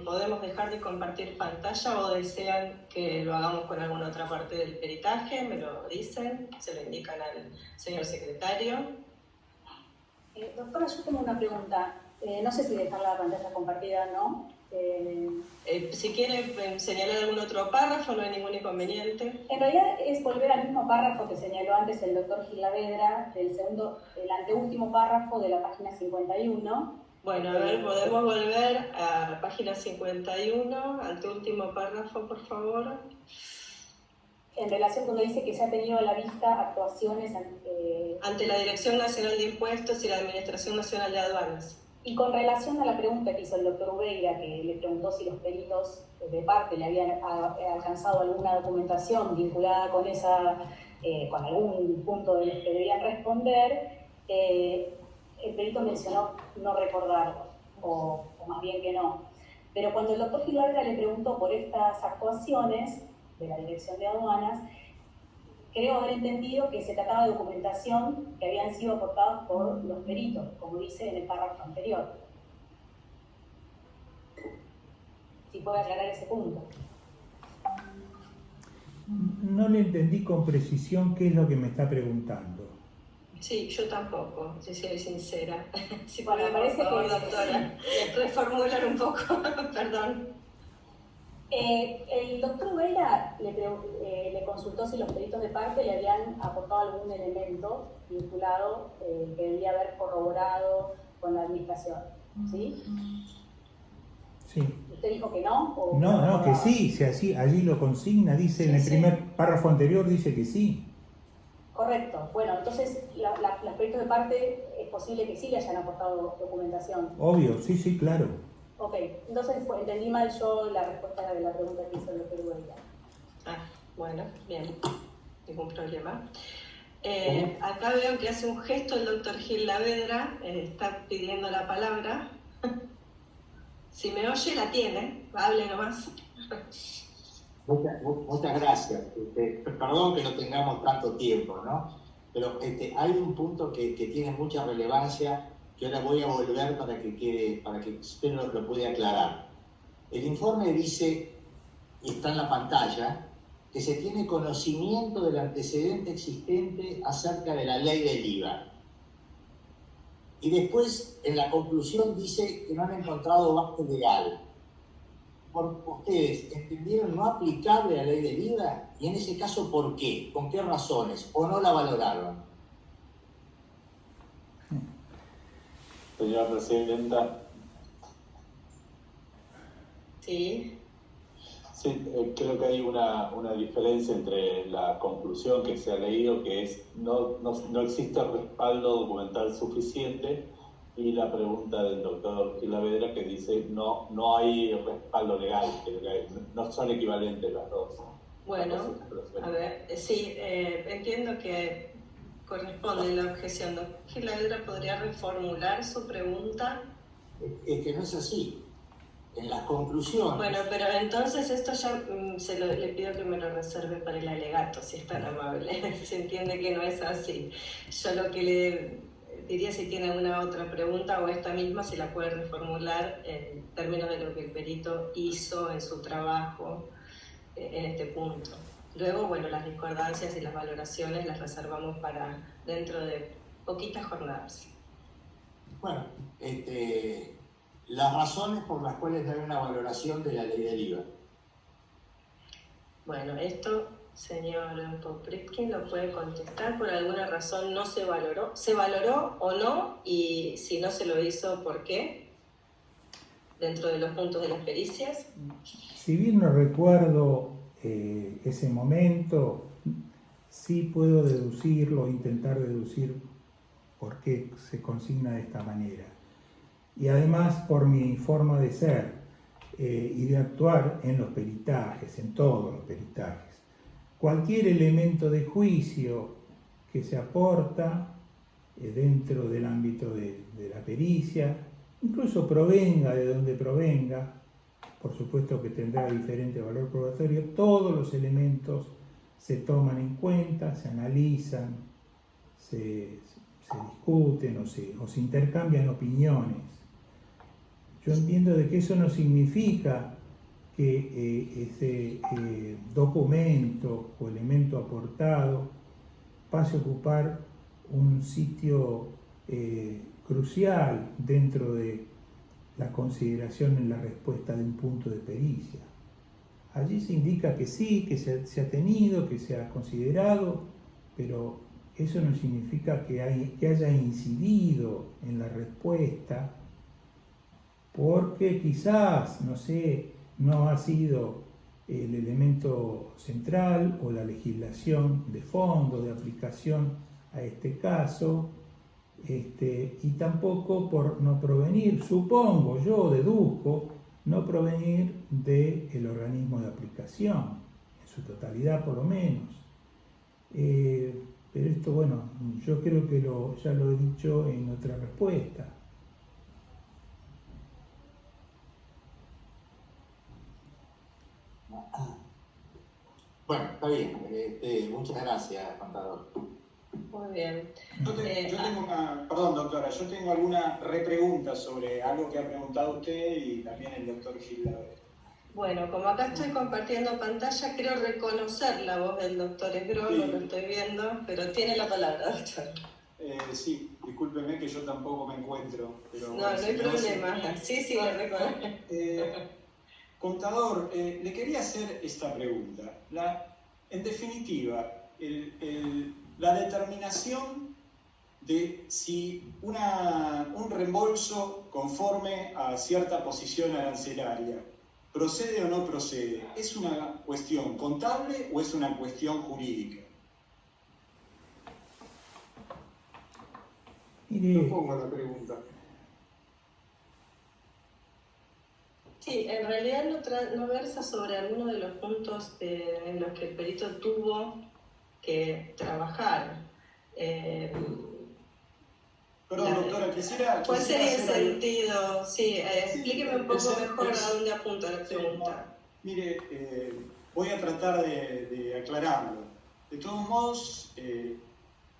¿Podemos dejar de compartir pantalla o desean que lo hagamos con alguna otra parte del peritaje? ¿Me lo dicen? ¿Se lo indican al señor secretario? Doctora, yo tengo una pregunta. No sé si dejar la pantalla compartida o no. Si quiere señalar algún otro párrafo, no hay ningún inconveniente. En realidad es volver al mismo párrafo que señaló antes el doctor Gilavedra, el anteúltimo párrafo de la página 51. Bueno, a ver, podemos volver a la página 51, anteúltimo párrafo, por favor. En relación cuando dice que se ha tenido a la vista actuaciones ante la Dirección Nacional de Impuestos y la Administración Nacional de Aduanas. Y con relación a la pregunta que hizo el doctor Ubeira, que le preguntó si los peritos de parte le habían alcanzado alguna documentación vinculada con con algún punto de los que debían responder, el perito mencionó no recordarlo, o más bien que no. Pero cuando el doctor Gilavedra le preguntó por estas actuaciones de la Dirección de Aduanas, creo haber entendido que se trataba de documentación que habían sido aportadas por los peritos, como dice en el párrafo anterior. Si puede aclarar ese punto. No le entendí con precisión qué es lo que me está preguntando. Sí, yo tampoco, si soy sincera. Si bueno, me parece por favor, que... doctora, reformular un poco, perdón. El doctor Ubeira le consultó si los peritos de parte le habían aportado algún elemento vinculado que debía haber corroborado con la administración, ¿sí? Sí. ¿Usted dijo que no? ¿O No, que sí, si así, allí lo consigna, dice en el primer párrafo anterior, dice que sí. Correcto. Bueno, entonces los peritos de parte es posible que sí le hayan aportado documentación. Obvio, sí, claro. Ok, entonces entendí mal yo la respuesta de la pregunta que hizo el doctor Ubeira. Bueno, bien, ningún problema. Acá veo que hace un gesto el doctor Gil Lavedra, está pidiendo la palabra. Si me oye, la tiene, hable nomás. Muchas gracias. Perdón que no tengamos tanto tiempo, ¿no? Pero hay un punto que tiene mucha relevancia que ahora voy a volver para que usted lo pueda aclarar. El informe dice, y está en la pantalla, que se tiene conocimiento del antecedente existente acerca de la ley del IVA. Y después, en la conclusión, dice que no han encontrado base legal. ¿Ustedes entendieron no aplicable la ley del IVA? Y en ese caso, ¿por qué? ¿Con qué razones? ¿O no la valoraron? Señora Presidenta. Sí. Sí, creo que hay una diferencia entre la conclusión que se ha leído, que es no existe respaldo documental suficiente, y la pregunta del doctor Gilavedra, que dice no hay respaldo legal, que no son equivalentes las dos. Bueno, a ver, sí, entiendo que corresponde la objeción. Doctor Gilavedra, ¿podría reformular su pregunta? Es que no es así. En las conclusiones... Bueno, pero entonces esto ya le pido que me lo reserve para el alegato, si es tan amable. Se entiende que no es así. Yo lo que le diría, si tiene alguna otra pregunta o esta misma, si la puede reformular en términos de lo que el perito hizo en su trabajo en este punto. Luego, bueno, las discordancias y las valoraciones las reservamos para dentro de poquitas jornadas. Bueno, las razones por las cuales no hay una valoración de la ley del IVA. Bueno, esto, señor Popritkin, lo puede contestar. Por alguna razón no se valoró. ¿Se valoró o no? Y si no se lo hizo, ¿por qué? Dentro de los puntos de las pericias. Si bien no recuerdo ese momento, sí puedo deducirlo, intentar deducir por qué se consigna de esta manera. Y además por mi forma de ser y de actuar en los peritajes, en todos los peritajes. Cualquier elemento de juicio que se aporta dentro del ámbito de la pericia, incluso provenga de donde provenga, por supuesto que tendrá diferente valor probatorio, todos los elementos se toman en cuenta, se analizan, se discuten o se intercambian opiniones. Yo entiendo de que eso no significa que ese documento o elemento aportado pase a ocupar un sitio crucial dentro de la consideración en la respuesta de un punto de pericia. Allí se indica que sí, que se ha tenido, que se ha considerado, pero eso no significa que haya incidido en la respuesta, porque quizás, no sé, no ha sido el elemento central o la legislación de fondo, de aplicación a este caso, y tampoco por no provenir, supongo, yo deduzco, no provenir del organismo de aplicación, en su totalidad por lo menos. Pero esto, bueno, yo creo que ya lo he dicho en otra respuesta. Bueno, está bien. Muchas gracias, contador. Muy bien. Yo tengo perdón, doctora, yo tengo alguna repregunta sobre algo que ha preguntado usted y también el doctor Gil. Bueno, como acá estoy compartiendo pantalla, creo reconocer la voz del doctor Esgro, no lo estoy viendo, pero tiene la palabra, doctor. Sí, discúlpeme que yo tampoco me encuentro. Pero, no hay problema. Sí, lo reconozco. Contador, le quería hacer esta pregunta. En definitiva, la determinación de si un reembolso conforme a cierta posición arancelaria procede o no procede, ¿es una cuestión contable o es una cuestión jurídica? Mire, pongo la pregunta. Sí, en realidad no versa sobre alguno de los puntos en los que el perito tuvo que trabajar. Perdón, doctora, quisiera... ¿Cuál sería el sentido? Sí, sí, explíqueme un poco mejor a dónde apunta la pregunta. Mire, voy a tratar de aclararlo. De todos modos,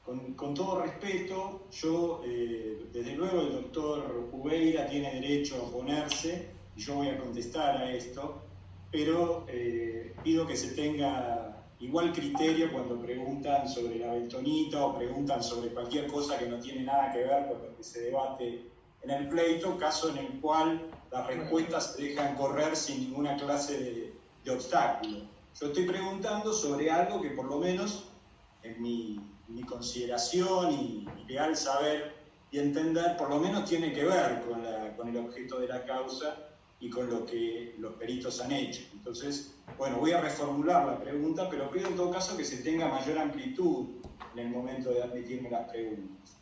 con todo respeto, yo, desde luego el doctor Ubeira tiene derecho a oponerse, y yo voy a contestar a esto, pero pido que se tenga igual criterio cuando preguntan sobre la bentonita o preguntan sobre cualquier cosa que no tiene nada que ver con lo que se debate en el pleito, caso en el cual las respuestas se dejan correr sin ninguna clase de obstáculo. Yo estoy preguntando sobre algo que por lo menos en mi consideración y leal saber y entender, por lo menos tiene que ver con el objeto de la causa y con lo que los peritos han hecho. Entonces, bueno, voy a reformular la pregunta, pero pido en todo caso que se tenga mayor amplitud en el momento de admitirme las preguntas.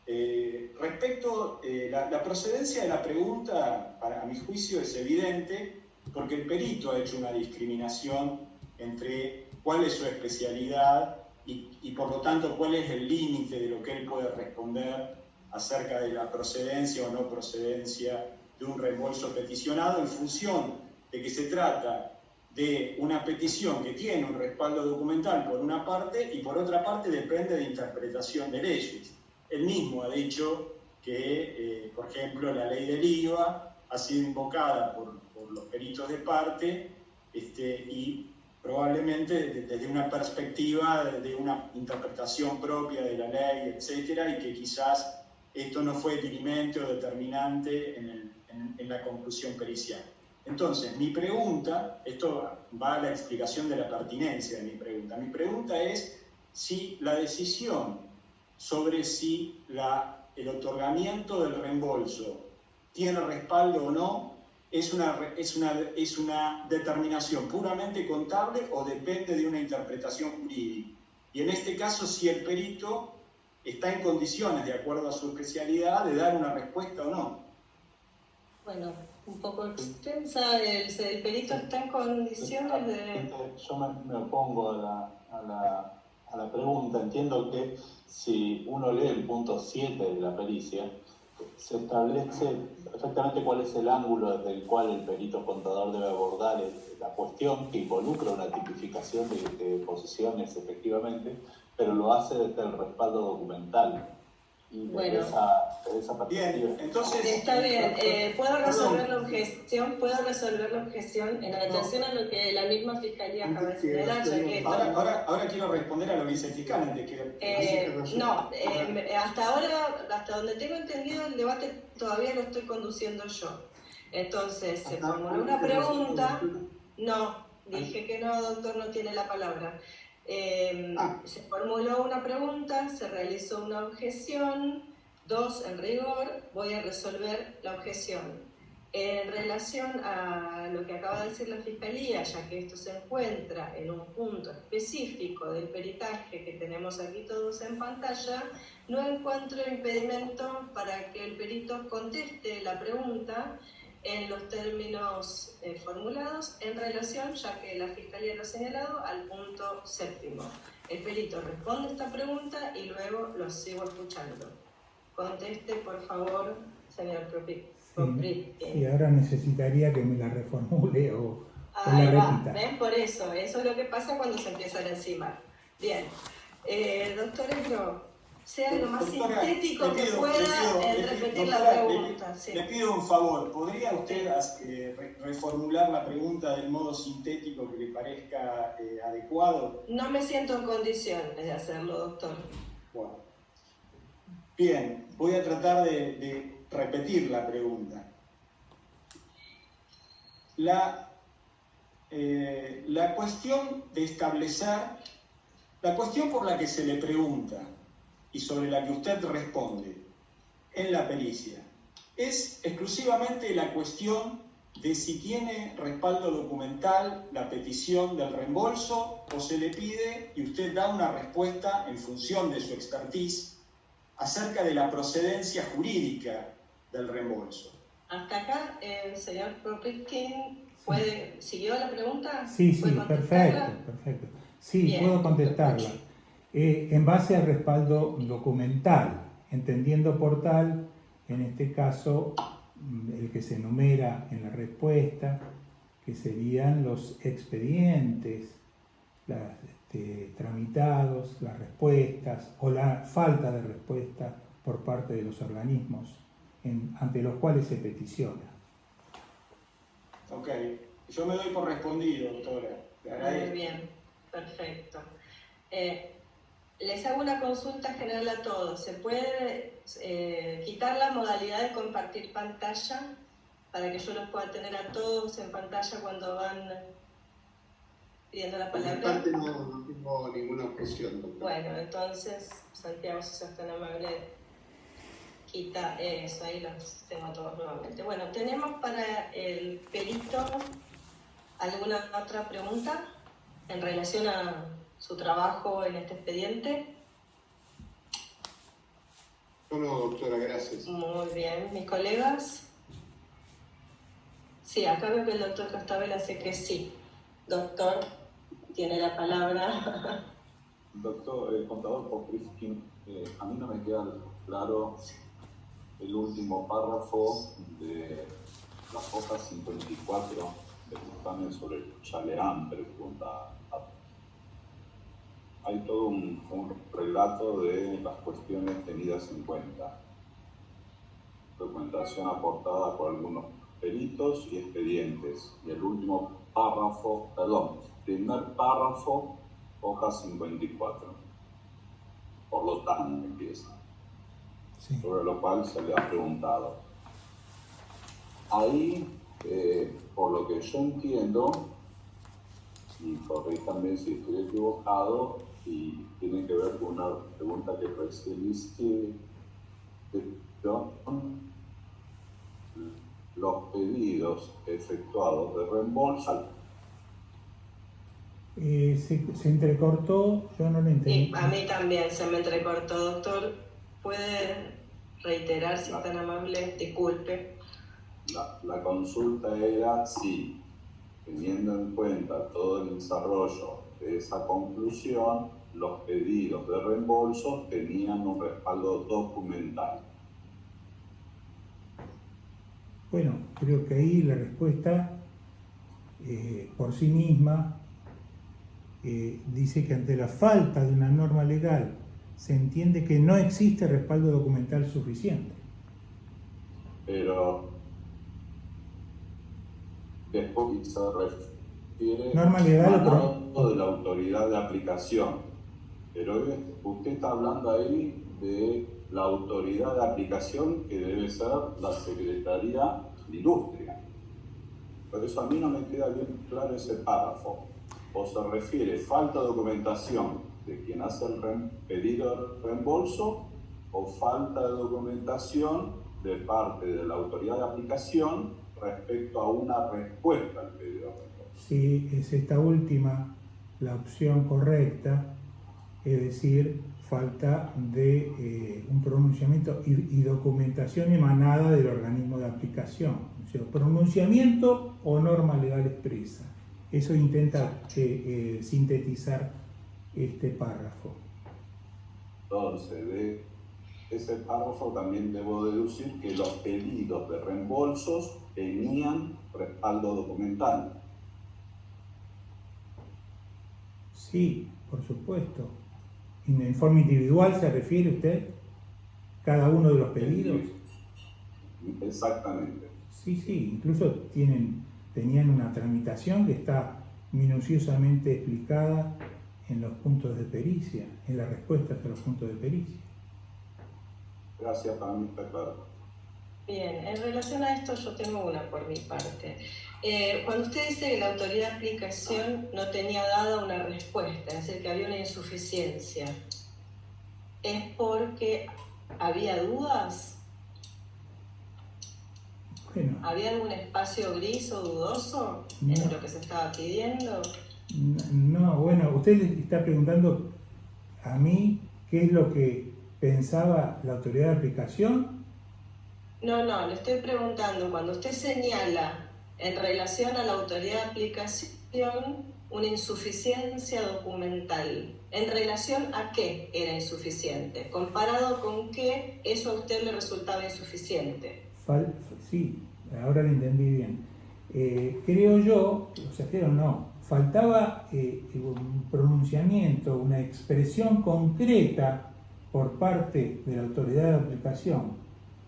Respecto a la procedencia de la pregunta, a mi juicio es evidente, porque el perito ha hecho una discriminación entre cuál es su especialidad y por lo tanto cuál es el límite de lo que él puede responder acerca de la procedencia o no procedencia de un reembolso peticionado, en función de que se trata de una petición que tiene un respaldo documental por una parte y por otra parte depende de interpretación de leyes. Él mismo ha dicho que, por ejemplo, la ley del IVA ha sido invocada por los peritos de parte y probablemente desde una perspectiva de una interpretación propia de la ley, etcétera, y que quizás esto no fue dirimente o determinante en la conclusión pericial. Entonces, mi pregunta, esto va a la explicación de la pertinencia de mi pregunta es si la decisión sobre si el otorgamiento del reembolso tiene respaldo o no, es una determinación puramente contable o depende de una interpretación jurídica. Y en este caso, si el perito está en condiciones, de acuerdo a su especialidad, de dar una respuesta o no. Bueno, un poco extensa, el perito está en condiciones de... Yo me opongo a la pregunta. Entiendo que si uno lee el punto 7 de la pericia, se establece perfectamente cuál es el ángulo desde el cual el perito contador debe abordar la cuestión, que involucra una tipificación de posiciones efectivamente, pero lo hace desde el respaldo documental. Y bueno, desde esa perspectiva. Bien, entonces... Está bien, ¿puedo resolver la objeción en atención a lo que la misma Fiscalía acaba de señalar? Ahora quiero responder a lo vicefiscal antes que... Hasta ahora, hasta donde tengo entendido, el debate todavía lo estoy conduciendo yo. Entonces, se formuló una pregunta... No, dije que no, doctor, no tiene la palabra. Se formuló una pregunta, se realizó una objeción, en rigor, voy a resolver la objeción. En relación a lo que acaba de decir la Fiscalía, ya que esto se encuentra en un punto específico del peritaje que tenemos aquí todos en pantalla, no encuentro impedimento para que el perito conteste la pregunta en los términos formulados en relación, ya que la Fiscalía lo ha señalado, al punto 7º. El perito responde esta pregunta y luego lo sigo escuchando. Conteste, por favor, señor Propri. Sí, ahora necesitaría que me la reformule o Ahí la va, repita. ¿ven? Por eso es lo que pasa cuando se empiezan a encimar. Bien, doctor Ebro, sea lo más sintético que pueda en repetir la pregunta. Le pido un favor, ¿podría usted reformular la pregunta del modo sintético que le parezca adecuado? No me siento en condiciones de hacerlo, doctor. Bueno, Bien, voy a tratar de repetir la pregunta. La cuestión de establecer, la cuestión por la que se le pregunta y sobre la que usted responde en la pericia es exclusivamente la cuestión de si tiene respaldo documental la petición del reembolso o se le pide y usted da una respuesta en función de su expertise acerca de la procedencia jurídica del reembolso. Hasta acá, el señor Propitkin ¿siguió la pregunta? Sí, perfecto. Sí, bien, puedo contestarla. En base al respaldo documental, entendiendo por tal, en este caso, el que se enumera en la respuesta, que serían los expedientes tramitados, las respuestas o la falta de respuesta por parte de los organismos ante los cuales se peticiona. Ok, yo me doy por respondido, doctora. Muy bien, perfecto. Les hago una consulta general a todos. ¿Se puede quitar la modalidad de compartir pantalla para que yo los pueda tener a todos en pantalla cuando van pidiendo la palabra? Por mi parte no tengo ninguna objeción, doctor. Bueno, entonces, Santiago, si sos tan amable, quita eso, ahí los tengo todos nuevamente. Bueno, ¿tenemos para el perito alguna otra pregunta en relación a su trabajo en este expediente? No, doctora, gracias. Muy bien, ¿mis colegas? Sí, acá veo que el doctor Castabel hace que sí. Doctor, tiene la palabra. Doctor, contador Popriskin, a mí no me queda claro el último párrafo de la hoja 54 del dictamen sobre el chaleán, pregunta. Hay todo un relato de las cuestiones tenidas en cuenta. Documentación aportada por algunos peritos y expedientes. Y el último párrafo, primer párrafo, hoja 54. Por lo tanto, empieza. Sí. Sobre lo cual se le ha preguntado. Ahí, por lo que yo entiendo, y corríjanme si estoy equivocado, y tiene que ver con una pregunta que recibiste, los pedidos efectuados de reembolso. Se entrecortó, yo no lo entendí. Sí, a mí también se me entrecortó, doctor. ¿Puede reiterar, si es tan amable? Disculpe. La consulta era si, teniendo en cuenta todo el desarrollo de esa conclusión, los pedidos de reembolso tenían un respaldo documental. Bueno, creo que ahí la respuesta por sí misma dice que ante la falta de una norma legal se entiende que no existe respaldo documental suficiente. Pero después se refiere norma legal de la autoridad de aplicación. Pero usted está hablando ahí de la autoridad de aplicación que debe ser la Secretaría de Industria. Por eso a mí no me queda bien claro ese párrafo. O se refiere falta de documentación de quien hace el pedido de reembolso o falta de documentación de parte de la autoridad de aplicación respecto a una respuesta al pedido de reembolso. Sí, es esta última la opción correcta, es decir, falta de un pronunciamiento y documentación emanada del organismo de aplicación, o sea, pronunciamiento o norma legal expresa. Eso intenta sintetizar este párrafo. Entonces, de ese párrafo también debo deducir que los pedidos de reembolsos tenían respaldo documental. Sí, por supuesto. ¿En forma individual se refiere usted? ¿Cada uno de los pedidos? Exactamente. Sí, incluso tenían una tramitación que está minuciosamente explicada en los puntos de pericia, en las respuestas a los puntos de pericia. Gracias, para mí está claro. Bien, en relación a esto yo tengo una por mi parte. Cuando usted dice que la autoridad de aplicación no tenía dada una respuesta, es decir, que había una insuficiencia, ¿es porque había dudas? Bueno, ¿Había algún espacio gris o dudoso en lo que se estaba pidiendo? No, bueno, usted le está preguntando a mí qué es lo que pensaba la autoridad de aplicación. No, le estoy preguntando, cuando usted señala en relación a la autoridad de aplicación una insuficiencia documental, ¿en relación a qué era insuficiente? ¿Comparado con qué eso a usted le resultaba insuficiente? Sí, ahora lo entendí bien. Creo yo, o sea, creo no, faltaba un pronunciamiento, una expresión concreta por parte de la autoridad de aplicación,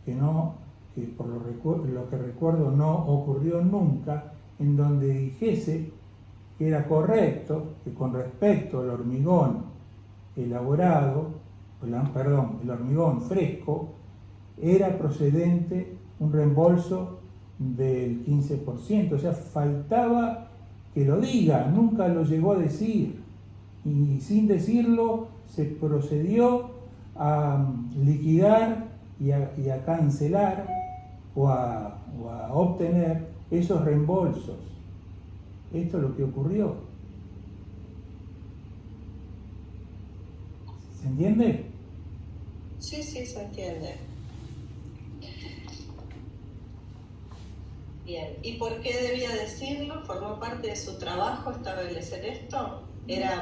que por lo que recuerdo no ocurrió nunca, en donde dijese que era correcto que con respecto al hormigón elaborado, el hormigón fresco, era procedente un reembolso del 15%, o sea, faltaba que lo diga, nunca lo llegó a decir, y sin decirlo se procedió a liquidar y a cancelar o a obtener esos reembolsos. Esto es lo que ocurrió. ¿Se entiende? Sí, se entiende. Bien, ¿y por qué debía decirlo? ¿Formó parte de su trabajo establecer esto?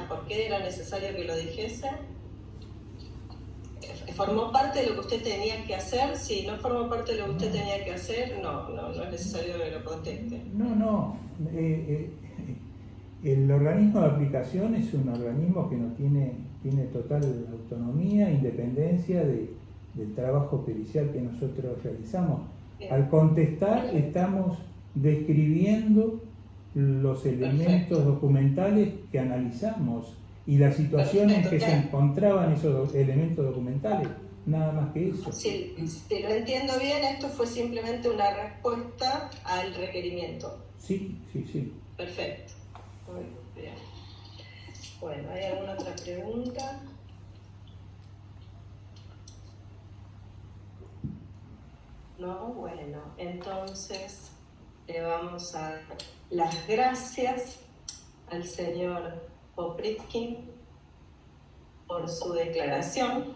¿Por qué era necesario que lo dijese? ¿Formó parte de lo que usted tenía que hacer? Si no formó parte de lo que usted tenía que hacer, no es necesario que lo conteste. No. El organismo de aplicación es un organismo que no tiene total autonomía e independencia del trabajo pericial que nosotros realizamos. Bien. Al contestar estamos describiendo los elementos documentales que analizamos y las situaciones que se encontraban esos elementos documentales, nada más que eso. Si lo entiendo bien, esto fue simplemente una respuesta al requerimiento. Sí. Perfecto. Muy bien. Bueno, ¿hay alguna otra pregunta? No, bueno, entonces le vamos a dar las gracias al señor Popritsky por su declaración.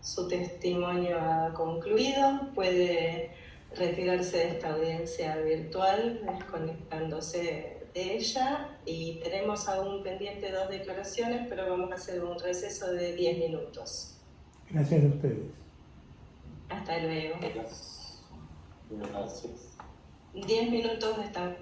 Su testimonio ha concluido. Puede retirarse de esta audiencia virtual desconectándose de ella, y tenemos aún pendiente 2 declaraciones, pero vamos a hacer un receso de 10 minutos. Gracias a ustedes. Hasta luego. Gracias. 10 minutos de esta